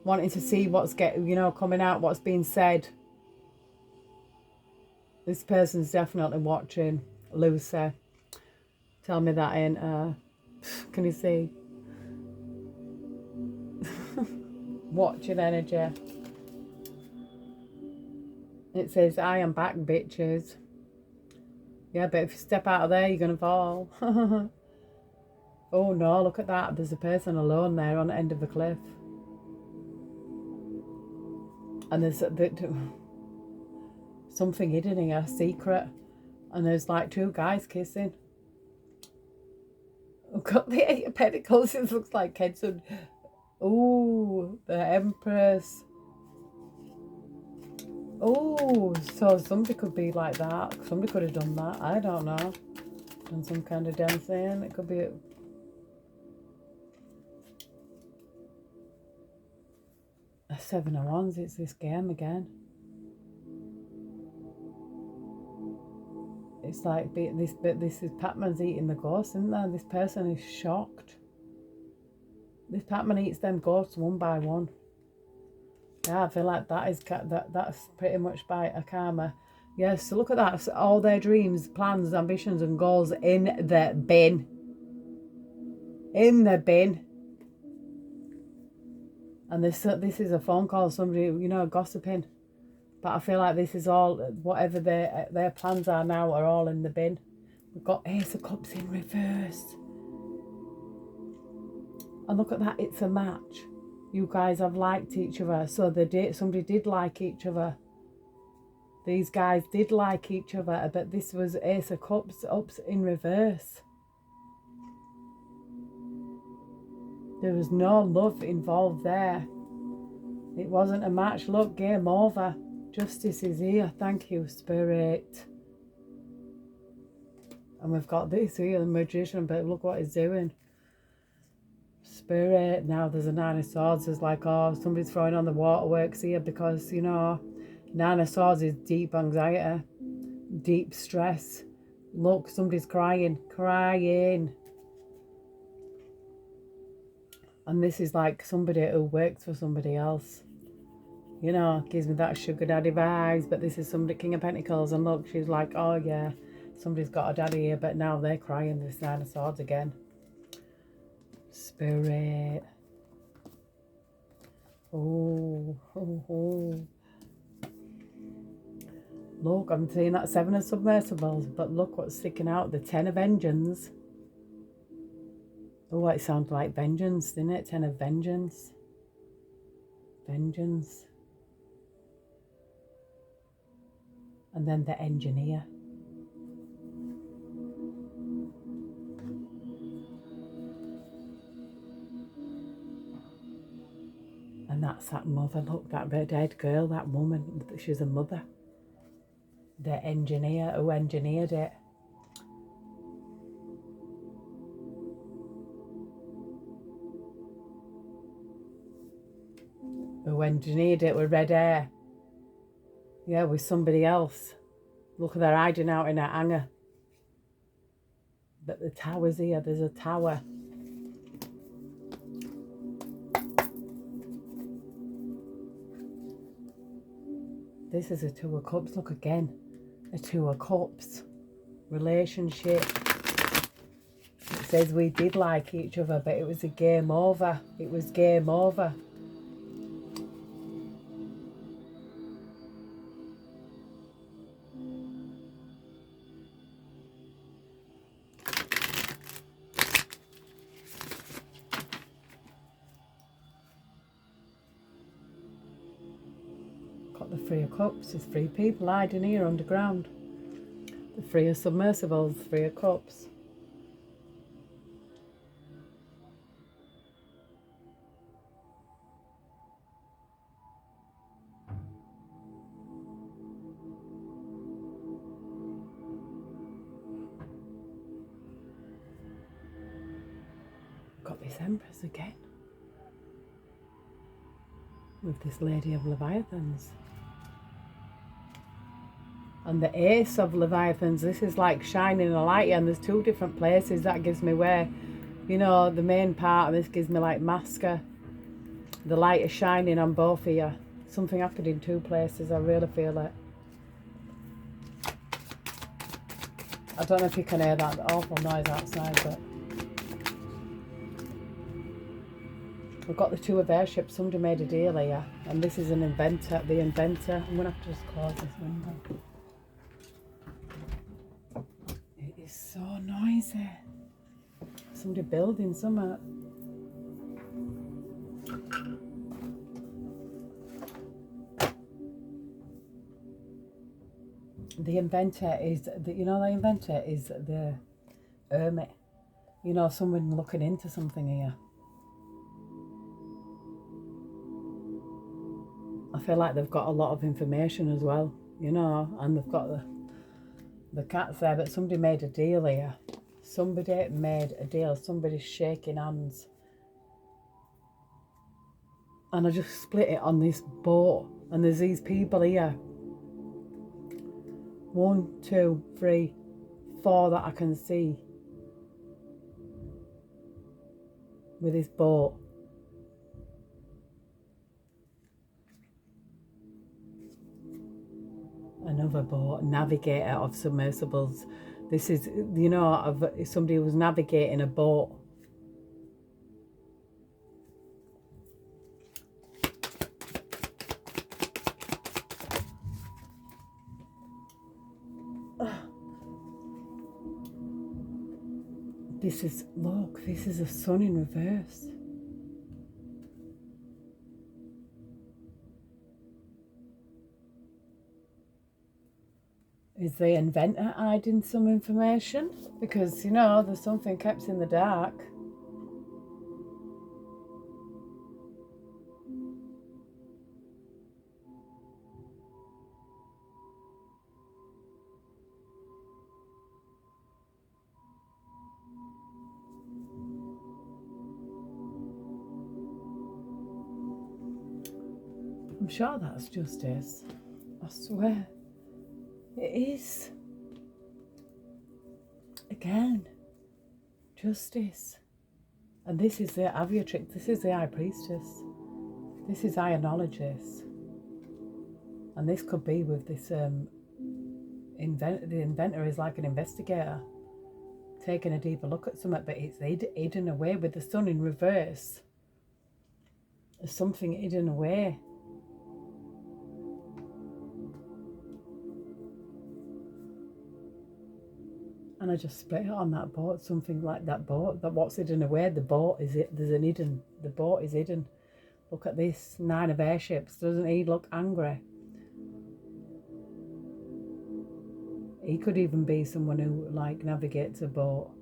Wanting to see what's coming out, what's being said. This person's definitely watching. Lucy. Tell me that ain't can you see? Watching energy. It says, I am back, bitches. Yeah, but if you step out of there, you're going to fall. Oh no, look at that. There's a person alone there on the end of the cliff. And there's something hidden here, secret. And there's like two guys kissing. I've got the Eight of Pentacles. It looks like Kenson. Ooh, the Empress. Oh, so somebody could be like that. Somebody could have done that. I don't know. Done some kind of dancing. It could be a 7 of Wands. It's this game again. It's like this, but this is Pac-Man's eating the ghosts, isn't there? This person is shocked. This Pac-Man eats them ghosts one by one. Yeah, I feel like that's pretty much by a karma. Yes, so look at that. So all their dreams, plans, ambitions and goals in the bin. In the bin. And this is a phone call, somebody, you know, gossiping. But I feel like this is all, whatever their plans are now are all in the bin. We've got Ace of Cups in reverse. And look at that, it's a match. You guys have liked each other. So somebody did like each other. These guys did like each other, but this was Ace of Cups ups in reverse. There was no love involved there. It wasn't a match. Look, game over. Justice is here. Thank you, Spirit. And we've got this here, the Magician, but look what he's doing. Spirit. Now there's a 9 of Swords. There's like, oh, somebody's throwing on the waterworks here because, you know, 9 of Swords is deep anxiety, deep stress. Look, somebody's crying. And this is like somebody who works for somebody else. You know, gives me that sugar daddy vibes. But this is somebody, King of Pentacles. And look, she's like, oh yeah, somebody's got a daddy here. But now they're crying, this 9 of Swords again. Spirit. Oh. Look, I'm seeing that 7 of Submersibles. But look what's sticking out. The 10 of Vengeance. Oh, it sounds like vengeance, didn't it? 10 of Vengeance. Vengeance. And then the Engineer. And that's that mother. Look, that dead girl, that woman. She's a mother. The engineer who engineered it. Who engineered it with red hair. Yeah, with somebody else. Look, they're hiding out in a hangar. But the tower's here. There's a tower. This is a 2 of Cups. Look again. A 2 of Cups. Relationship. It says we did like each other, but it was a game over. It was game over. Got the 3 of Cups. There's 3 people hiding here underground. The 3 of Submersibles, 3 of Cups. Got this Empress again. With this Lady of Leviathans. And the Ace of Leviathans, this is like shining a light, and there's 2 different places. That gives me where, you know, the main part of this gives me like Masker. The light is shining on both of you. Something happened in 2 places, I really feel it. I don't know if you can hear that awful noise outside, but we've got the 2 of Airships. Somebody made a deal here, and this is an inventor, the inventor. I'm going to have to just close this window. It is so noisy. Somebody building something. The inventor is, the inventor is the hermit. You know, someone looking into something here. I feel like they've got a lot of information as well, you know, and they've got the cats there, but somebody made a deal here. Somebody made a deal. Somebody's shaking hands. And I just split it on this boat. And there's these people here. 1, 2, 3, 4 that I can see. With this boat. Another boat. Navigator of submersibles. This is, you know, of somebody who was navigating a boat. This is, look, this is a sun in reverse. Is the inventor hiding some information? Because, you know, there's something kept in the dark. I'm sure that's justice. I swear. It is. Again. Justice. And this is the aviatrix. This is the high priestess. This is ionologist. And this could be with this the inventor is like an investigator. Taking a deeper look at something, but it's hidden away with the sun in reverse. There's something hidden away. And I just split it on that boat, something like that boat. That what's hidden away, the boat is it. There's an hidden, the boat is hidden. Look at this, 9 of airships. Doesn't he look angry? He could even be someone who like navigates a boat.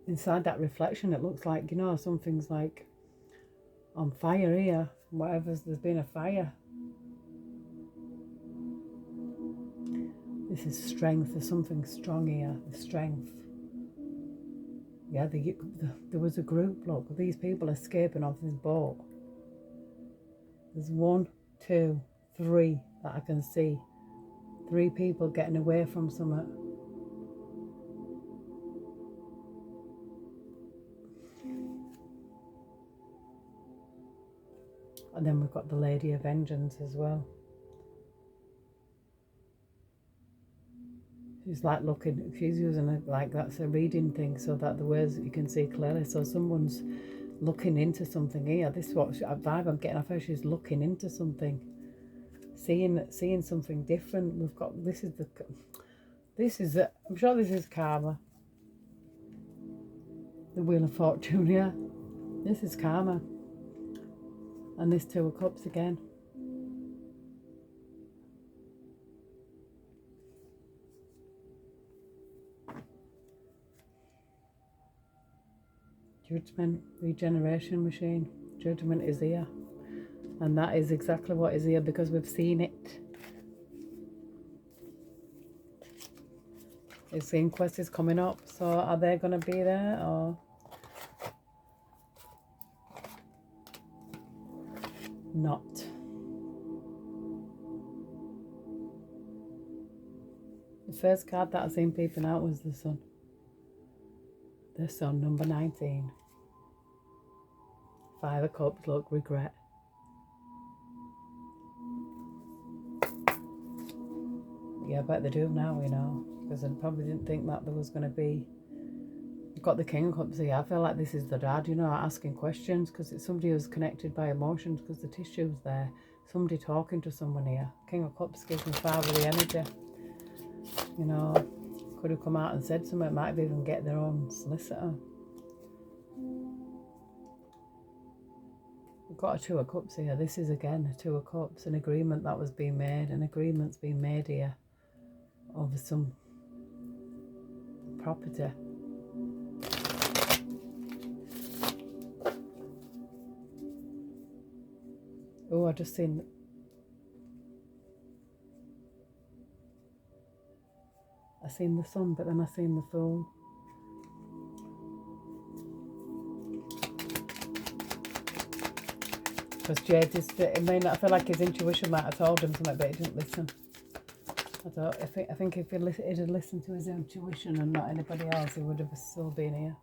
Inside that reflection, it looks like, you know, something's like on fire here. Whatever's, there's been a fire. This is strength. There's something strong here. The strength. Yeah, there was a group. Look, these people escaping off this boat. There's 1, 2, 3 that I can see. 3 people getting away from something. And then we've got the Lady of Vengeance as well. She's like looking, she's using it like that's a reading thing so that the words you can see clearly. So someone's looking into something here. This is what vibe I'm getting off her. She's looking into something, seeing something different. We've got, I'm sure this is karma. The Wheel of Fortune here. This is karma. And this 2 of Cups again. Judgment, regeneration machine. Judgment is here. And that is exactly what is here because we've seen it. The inquest is coming up. So are they going to be there or not? The first card that I seen peeping out was the Sun. The Sun, number 19. 5 of Cups, look, regret. Yeah, I bet they do now, you know, because I probably didn't think that there was going to be. I've got the King of Cups here. I feel like this is the dad, you know, asking questions because it's somebody who's connected by emotions because the tissue's there. Somebody talking to someone here. King of Cups gives me fatherly energy. You know, could have come out and said something. Might have even get their own solicitor. We've got a Two of Cups here. This is again a Two of Cups, an agreement that was being made. An agreement's being made here over some property. Oh, I just seen... I seen the sun, but then I seen the Fool. Because Jay just, I mean, I feel like his intuition might have told him something, but he didn't listen. I think if he'd have listened to his intuition and not anybody else, he would have still been here.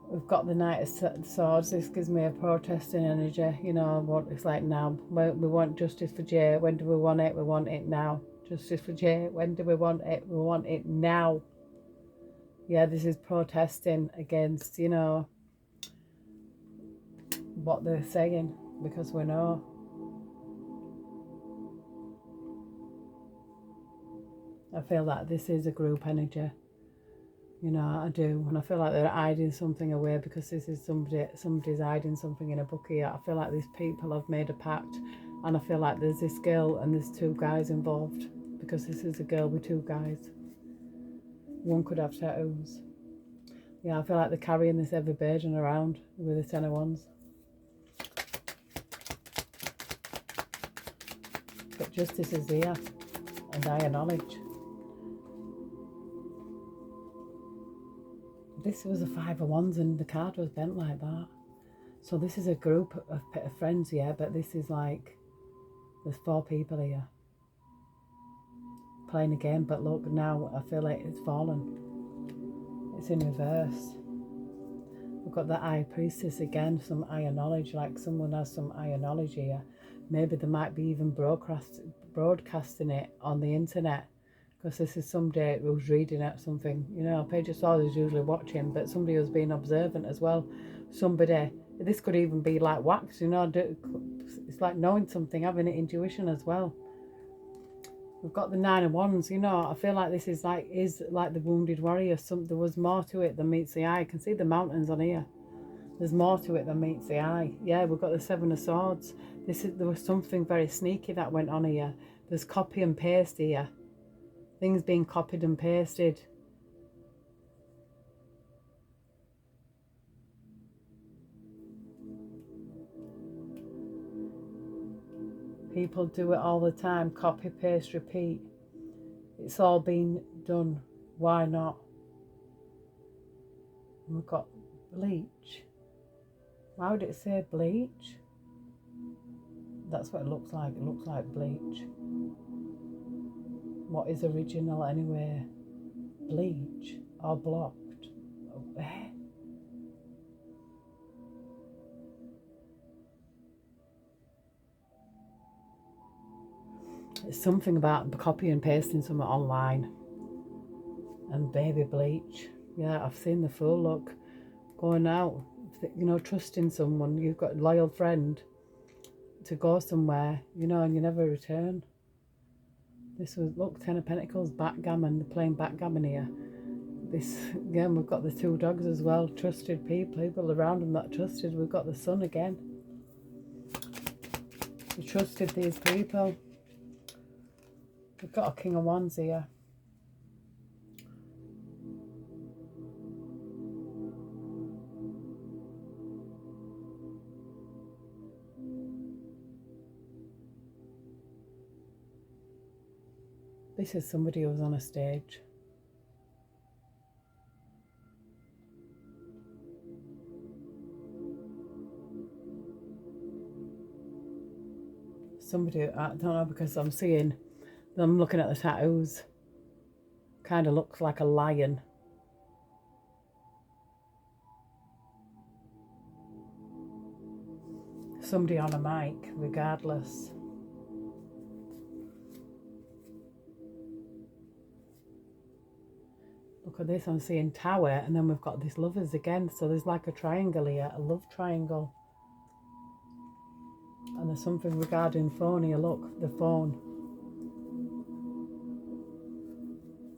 We've got the Knight of Swords. This gives me a protesting energy. You know what it's like now. We want justice for Jay. When do we want it? We want it now. Justice for Jay. When do we want it? We want it now. Yeah, this is protesting against, you know, what they're saying, because we know. I feel like this is a group energy. You know, I do. And I feel like they're hiding something away, because this is somebody's hiding something in a book here. I feel like these people have made a pact, and I feel like there's this girl and there's two guys involved, because this is a girl with two guys. One could have tattoos. Yeah, I feel like they're carrying this heavy burden around with the Ten of Wands. But justice is here, and I acknowledge. This was a Five of Wands, and the card was bent like that. So this is a group of friends here, but this is like, there's 4 people here playing a game. But look, now I feel like it's fallen. It's in reverse. We've got the High Priestess again, some higher knowledge, like someone has some higher knowledge here. Maybe they might be even broadcasting it on the internet, because this is somebody who's reading out something. You know, Page of Swords is usually watching, but somebody who's being observant as well. Somebody, this could even be like wax, you know, it's like knowing something, having it intuition as well. We've got the Nine of Wands, you know, I feel like this is like the Wounded Warrior. There was more to it than meets the eye. I can see the mountains on here. There's more to it than meets the eye. Yeah, we've got the Seven of Swords. There was something very sneaky that went on here. There's copy and paste here. Things being copied and pasted. People do it all the time. Copy, paste, repeat. It's all been done. Why not? And we've got bleach. Why would it say bleach? That's what it looks like. It looks like bleach. What is original anyway? Bleach or blocked? Eh? It's something about copy and pasting something online. And baby bleach. Yeah, I've seen the Fool look. Going out, you know, trusting someone. You've got a loyal friend to go somewhere, you know, and you never return. This was, look, 10 of Pentacles, backgammon. They're playing backgammon here. This, again, we've got the 2 dogs as well. Trusted people around them that trusted. We've got the Sun again. We trusted these people. We've got a King of Wands here. This is somebody who's on a stage. Somebody, I don't know, because I'm looking at the tattoos. Kind of looks like a lion. Somebody on a mic, regardless. Look at this, I'm seeing Tower, and then we've got this Lovers again. So there's like a triangle here, a love triangle. And there's something regarding phone here, look, the phone.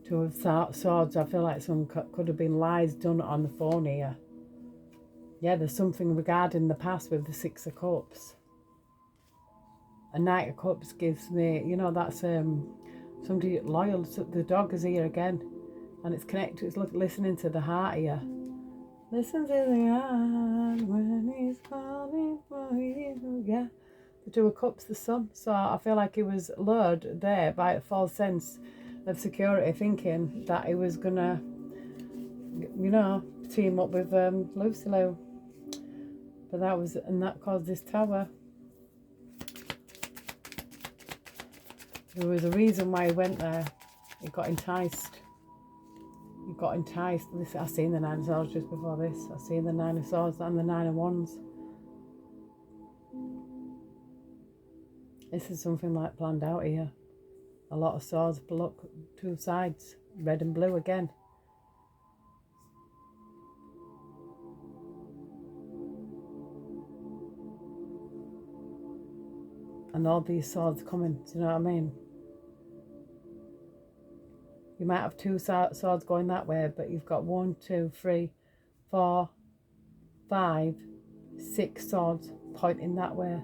2 of Swords, I feel like some could have been lies done on the phone here. Yeah, there's something regarding the past with the Six of Cups. A Knight of Cups gives me, you know, that's somebody loyal. The dog is here again, and it's connected. It's listening to the heart here. Listen to the heart when he's calling for you. Yeah, the Two of Cups, the sun. So I feel like he was lured there by a false sense of security, thinking that he was gonna, you know, team up with Lucy Lou. But that caused this tower. There was a reason why he went there. He got enticed. I seen the Nine of Swords just before this. I seen the Nine of Swords and the Nine of Wands. This is something like planned out here. A lot of swords, but look, two sides, red and blue again. And all these swords coming, do you know what I mean? You might have two swords going that way, but you've got 1, 2, 3, 4, 5, 6 swords pointing that way.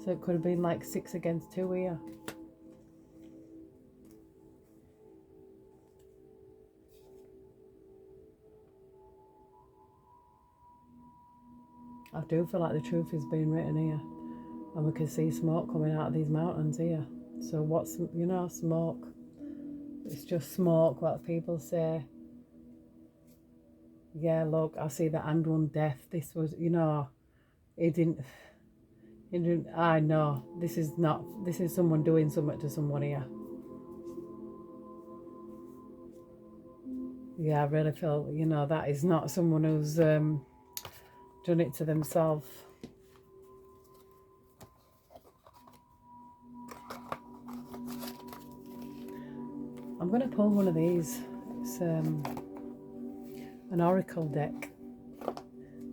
So it could have been like 6 against 2 here. I do feel like the truth is being written here. And we can see smoke coming out of these mountains here. So what's, you know, smoke? It's just smoke, what people say. Yeah, look, I see the hand one death. This was, you know, I know. This is someone doing something to someone here. Yeah, I really feel, you know, that is not someone who's done it to themselves. I'm going to pull one of these. It's an oracle deck.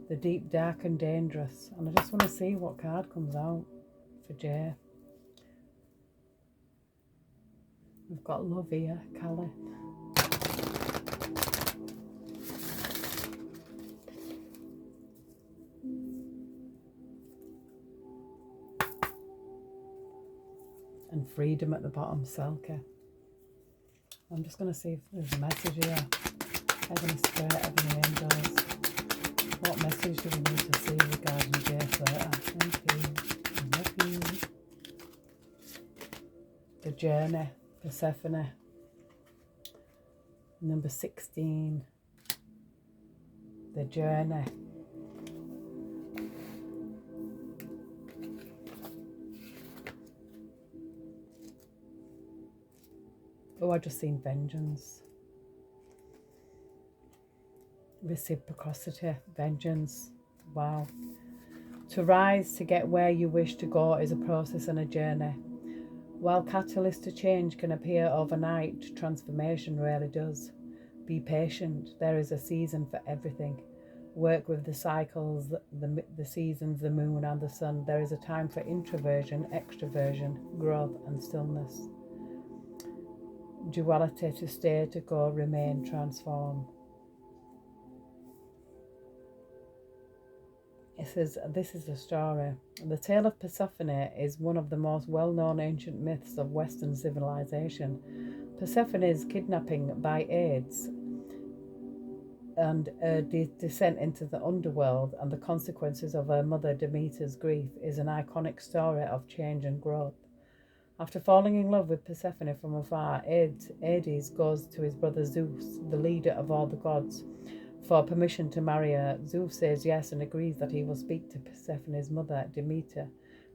The Deep, Dark and Dangerous. And I just want to see what card comes out for Jay. We've got love here, Callie. And freedom at the bottom, Selkie. I'm just going to see if there's a message here. Heavenly Spirit, Heavenly Angels. What message do we need to see regarding Jay Slater? Thank you. The Journey, Persephone. Number 16. The Journey. Oh, I just seen vengeance. Reciprocity, vengeance. Wow. To rise to get where you wish to go is a process and a journey. While catalyst to change can appear overnight, transformation rarely does. Be patient. There is a season for everything. Work with the cycles, the seasons, the moon and the sun. There is a time for introversion, extroversion, growth and stillness. Duality, to stay, to go, remain, transform. It says, this is the story. The tale of Persephone is one of the most well-known ancient myths of Western civilization. Persephone's kidnapping by Hades and her descent into the underworld and the consequences of her mother Demeter's grief is an iconic story of change and growth. After falling in love with Persephone from afar, Hades goes to his brother Zeus, the leader of all the gods, for permission to marry her. Zeus says yes and agrees that he will speak to Persephone's mother, Demeter,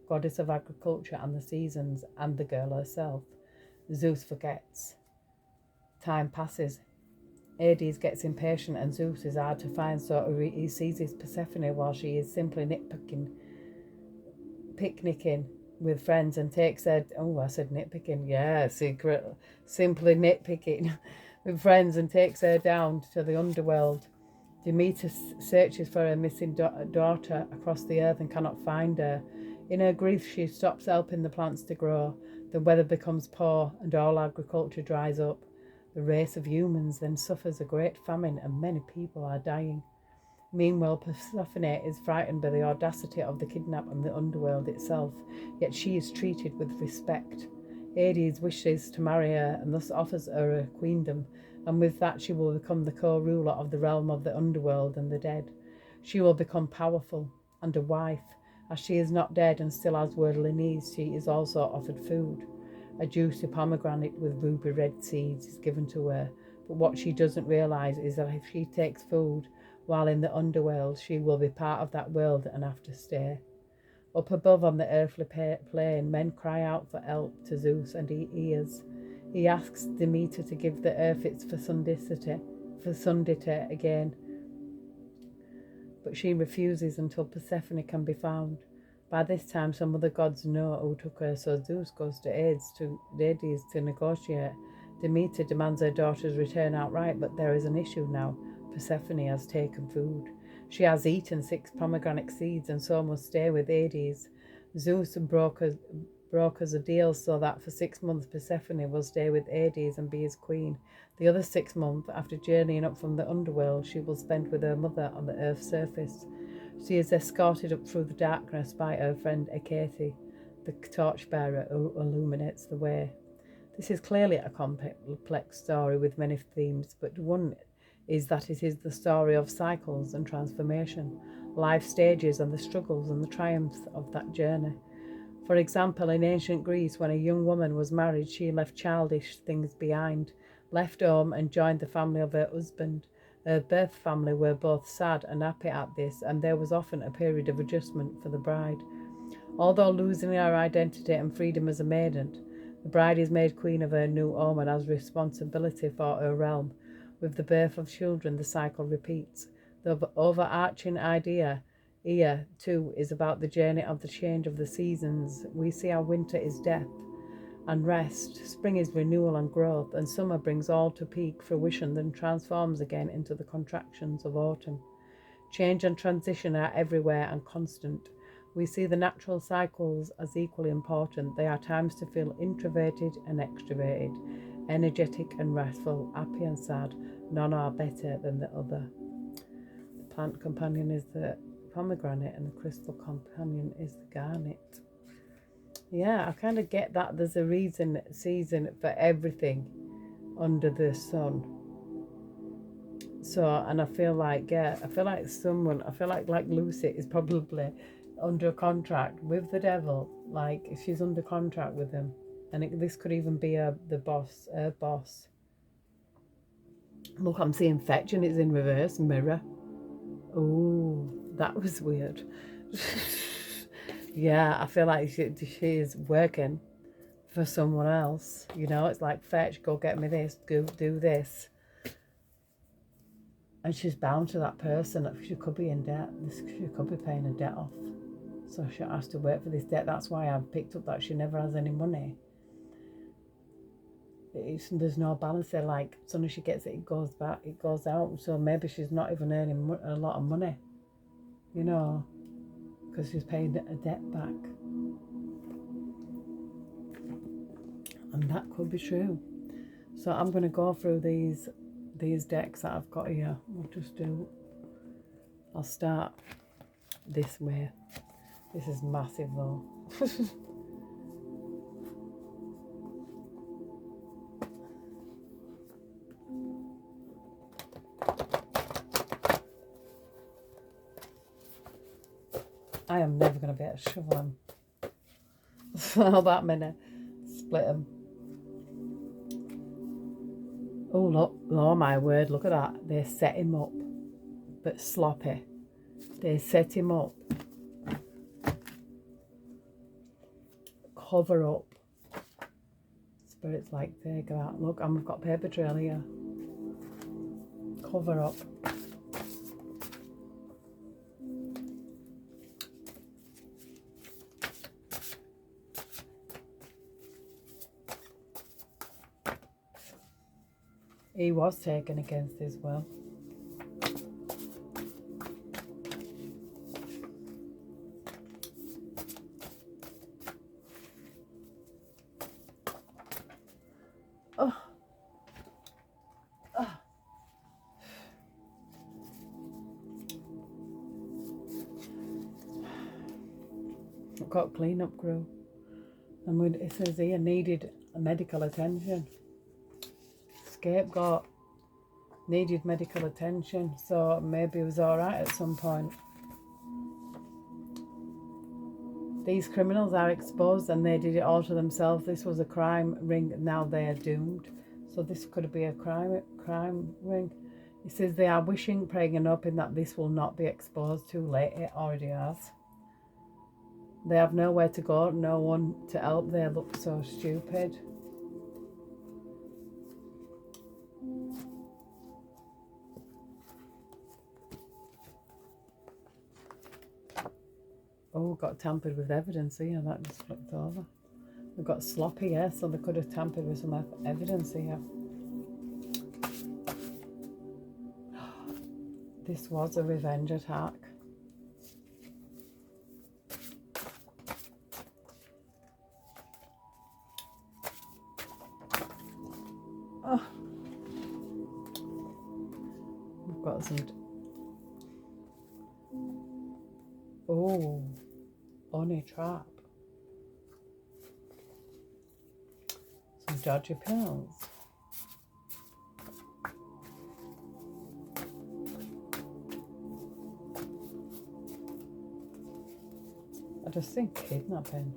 goddess of agriculture and the seasons, and the girl herself. Zeus forgets. Time passes. Hades gets impatient and Zeus is hard to find, so he seizes Persephone while she is simply picnicking with friends and takes her, simply nitpicking with friends and takes her down to the underworld. Demeter searches for her missing daughter across the earth and cannot find her. In her grief, she stops helping the plants to grow. The weather becomes poor and all agriculture dries up. The race of humans then suffers a great famine and many people are dying. Meanwhile, Persephone is frightened by the audacity of the kidnap and the underworld itself, yet she is treated with respect. Hades wishes to marry her and thus offers her a queendom, and with that she will become the co-ruler of the realm of the underworld and the dead. She will become powerful and a wife. As she is not dead and still has worldly needs, she is also offered food. A juicy pomegranate with ruby red seeds is given to her, but what she doesn't realise is that if she takes food while in the underworld, she will be part of that world and have to stay. Up above on the earthly plane, men cry out for help to Zeus, and he hears. He asks Demeter to give the earth its fecundity again, but she refuses until Persephone can be found. By this time, some other gods know who took her, so Zeus goes to Hades to negotiate. Demeter demands her daughter's return outright, but there is an issue now. Persephone has taken food. She has eaten 6 pomegranate seeds and so must stay with Hades. Zeus broke us a deal so that for 6 months Persephone will stay with Hades and be his queen. The other 6 months, after journeying up from the underworld, she will spend with her mother on the earth's surface. She is escorted up through the darkness by her friend Hecate, the torchbearer who illuminates the way. This is clearly a complex story with many themes, but one is that it is the story of cycles and transformation, life stages and the struggles and the triumphs of that journey. For example, in ancient Greece, when a young woman was married, she left childish things behind, left home and joined the family of her husband. Her birth family were both sad and happy at this, and there was often a period of adjustment for the bride. Although losing her identity and freedom as a maiden, the bride is made queen of her new home and has responsibility for her realm. With the birth of children, the cycle repeats. The overarching idea here, too, is about the journey of the change of the seasons. We see how winter is death and rest, spring is renewal and growth, and summer brings all to peak fruition, then transforms again into the contractions of autumn. Change and transition are everywhere and constant. We see the natural cycles as equally important. They are times to feel introverted and extroverted, energetic and restful, happy and sad. None are better than the other. The plant companion is the pomegranate and the crystal companion is the garnet. Yeah, I kind of get that there's a season for everything under the sun. So, and I feel like Lucy is probably under a contract with the devil. Like, if she's under contract with him, and this could even be her boss. Look, I'm seeing fetch and it's in reverse mirror. Oh, that was weird. Yeah, I feel like she is working for someone else. You know, it's like, fetch, go get me this, go do this. And she's bound to that person. She could be in debt. She could be paying a debt off. So she has to wait for this debt. That's why I've picked up that she never has any money. There's no balance there. Like, as soon as she gets it, it goes back, it goes out. So maybe she's not even earning a lot of money, you know, because she's paying a debt back. And that could be true. So I'm going to go through these decks that I've got here. I'll start this way. This is massive though. I am never going to be able to shovel them. All that many. Split them. Oh, look. Oh, my word. Look at that. They set him up. But sloppy. They set him up. Cover up. Spirits like, there you go. Look, I've got paper trail here. Cover up. He was taken against his will. Oh, got cleanup crew. And it says here, needed medical attention. Scapegoat. Needed medical attention. So maybe it was alright at some point. These criminals are exposed and they did it all to themselves. This was a crime ring. Now they are doomed. So this could be a crime ring. It says they are wishing, praying and hoping that this will not be exposed. Too late. It already has. They have nowhere to go. No one to help. They look so stupid. Oh, got tampered with evidence here. That just flipped over. We've got sloppy here, so they could have tampered with some evidence here. This was a revenge attack. Oh. We've got some... Oh, honey trap. Some dodgy pills. I just think kidnapping.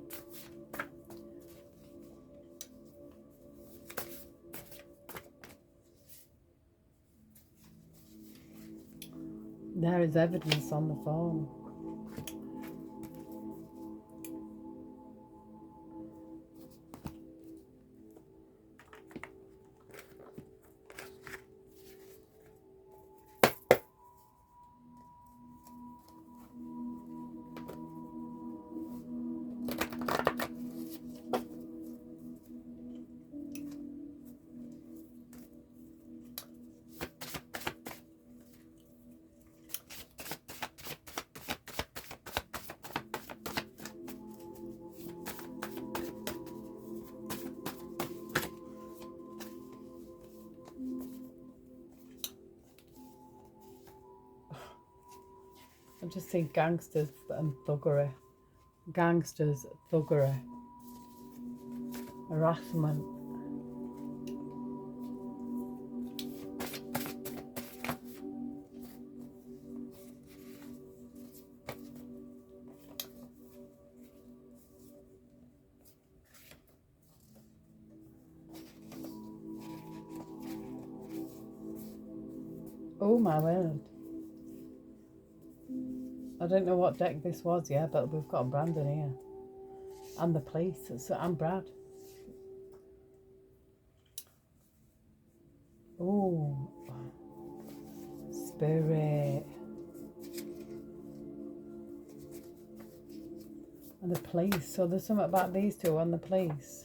There is evidence on the phone. I just think gangsters and thuggery. Gangsters, thuggery. Harassment. Oh my word. I don't know what deck this was, yeah, but we've got Brandon here. And the police, and Brad. Oh, spirit. And the police, so there's something about these two and the police.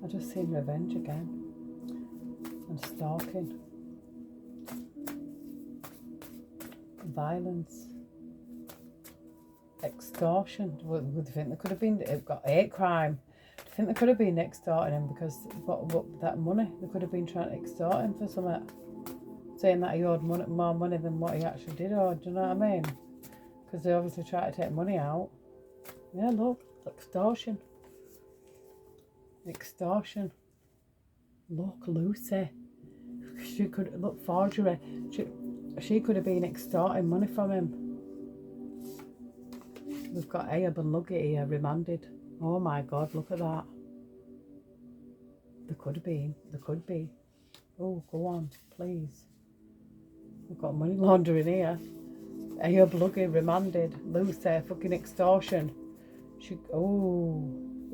I just seen revenge again. And stalking. Violence. Extortion. What do you think there could have been? It got hate crime. Do you think they could have been extorting him because what that money? They could have been trying to extort him for something. Saying that he owed more money than what he actually did owe. Do you know what I mean? Because they obviously tried to take money out. Yeah, look. Extortion. Extortion. Look, Lucy. She could look forgery. She could have been extorting money from him. We've got Ayab and Luggett here remanded. Oh my God, look at that. There could have been. There could be. Oh, go on, please. We've got money laundering here. Ayab Luggett remanded. Lucy, fucking extortion.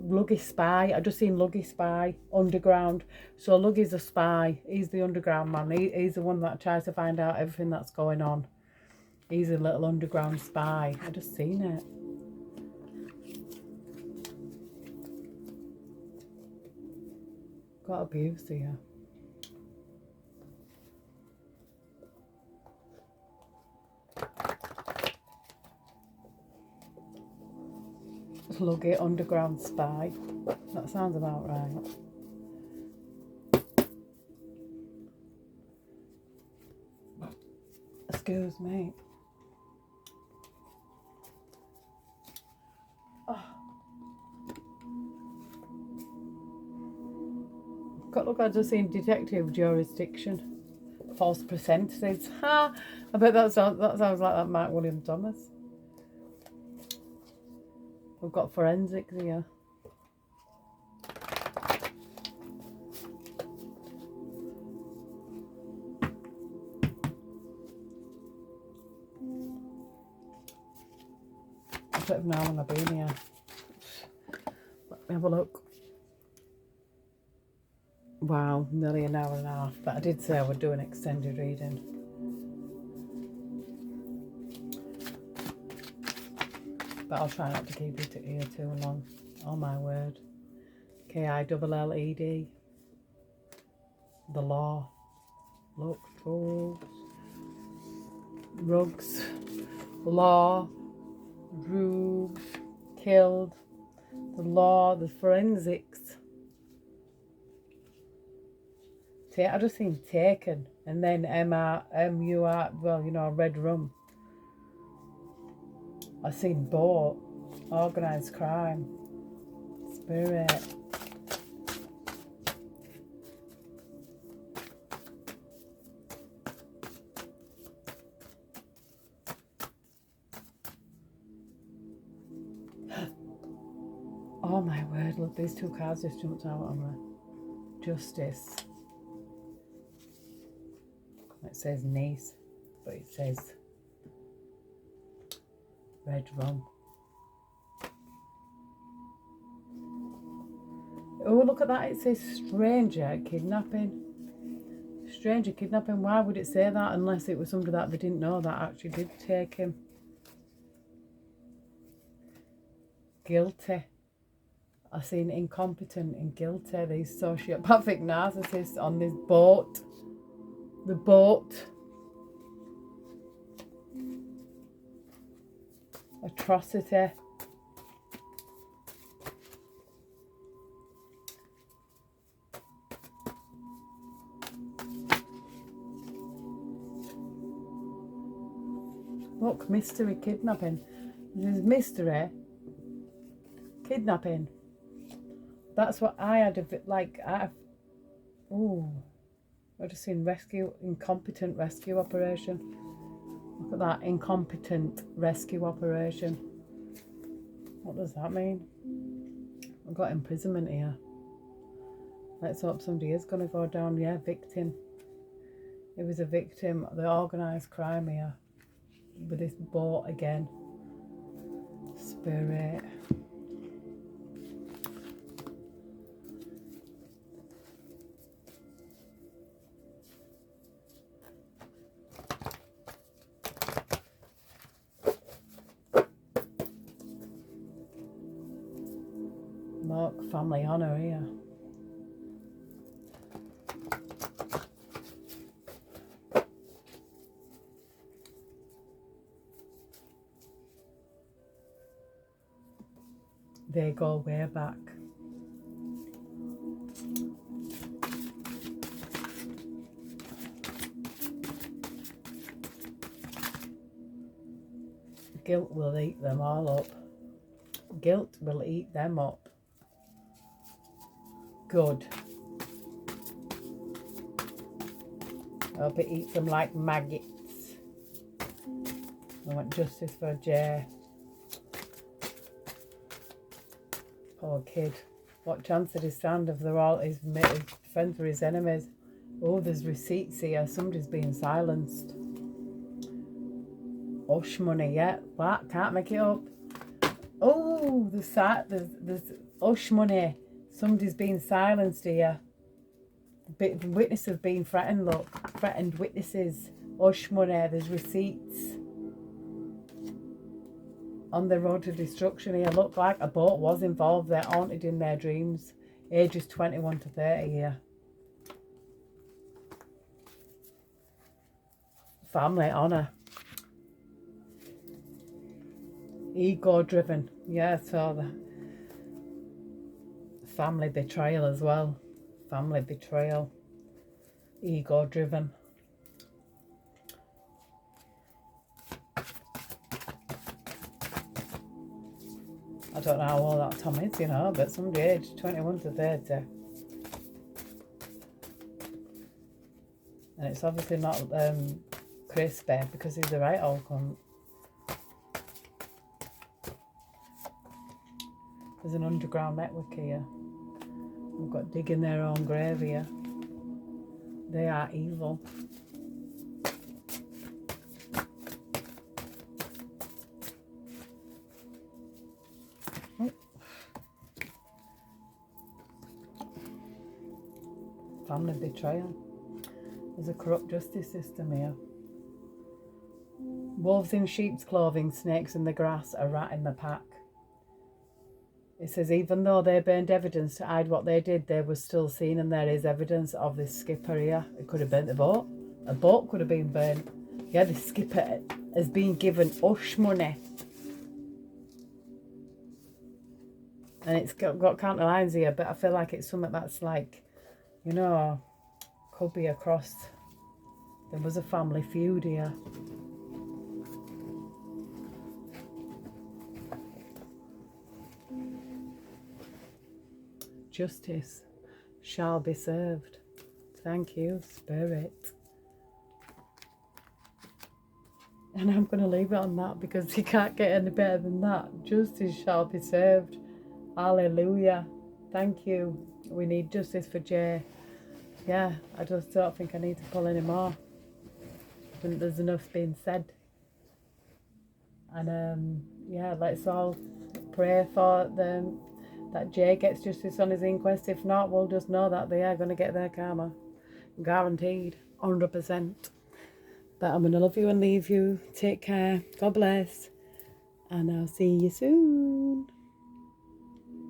Luggy spy. I just seen Luggy spy. Underground. So Luggy's a spy. He's the underground man. He's the one that tries to find out everything that's going on. He's a little underground spy. I just seen it. got abuse here. Sluggy underground spy. That sounds about right. Excuse me. Oh. Look, I just seen detective jurisdiction. False pretenses. Ha! I bet that sounds like that Mark William Thomas. We've got forensics here. I don't even know how long I've been here. Let me have a look. Wow, nearly an hour and a half. But I did say I would do an extended reading. But I'll try not to keep it here too long. Oh my word. KILLED. The law. Look, tools. Rugs. Law. Rubes. Killed. The law. The forensics. I just seen taken. And then MUR. Well, you know, red rum. I seen bought, organised crime, spirit. Oh my word, look, these two cards just jumped out on me. Justice. It says niece, but it says red rum. Oh, look at that. It says stranger kidnapping. Stranger kidnapping. Why would it say that unless it was somebody that they didn't know that actually did take him? Guilty. I've seen incompetent and guilty. These sociopathic narcissists on this boat. The boat. Atrocity. Look, mystery kidnapping. This is mystery kidnapping. That's what I had a bit like. I've just seen rescue, incompetent rescue operation. Look at that, incompetent rescue operation. What does that mean? I've got imprisonment here. Let's hope somebody is going to go down. Yeah, victim. It was a victim of the organised crime here. With this boat again. Spirit. Look, family honour here. They go way back. Guilt will eat them all up. Guilt will eat them up. Good. I hope it eats them like maggots. I want justice for Jay. Poor kid. What chance did he stand if they're all his friends were his enemies? Oh, there's receipts here. Somebody's being silenced. Hush money, yeah. What? Can't make it up. Oh, there's hush money. Somebody's being silenced here. The witnesses have been threatened, look. Threatened witnesses. Hush money. There's receipts. On the road to destruction here. Look like a boat was involved. They're haunted in their dreams. Ages 21 to 30 here. Family honour. Ego driven. Yeah, so the family betrayal as well. Family betrayal. Ego driven. I don't know how old that Tom is, you know, but somebody aged 21 to 30. And it's obviously not crispy because he's the right old cunt. There's an underground network here. We've got digging their own grave here. They are evil. Oh. Family betrayal. There's a corrupt justice system here. Wolves in sheep's clothing, snakes in the grass, a rat in the pack. It says, even though they burned evidence to hide what they did, they were still seen, and there is evidence of this skipper here. It could have burnt the boat. A boat could have been burnt. Yeah, the skipper has been given hush money. And it's got counter lines here, but I feel like it's something that's like, you know, could be across. There was a family feud here. Justice shall be served. Thank you, Spirit. And I'm going to leave it on that because you can't get any better than that. Justice shall be served. Hallelujah. Thank you. We need justice for Jay. Yeah, I just don't think I need to pull any more. I think there's enough being said. And yeah, let's all pray for them, that Jay gets justice on his inquest. If not, we'll just know that they are going to get their karma. Guaranteed. 100%. But I'm going to love you and leave you. Take care. God bless. And I'll see you soon.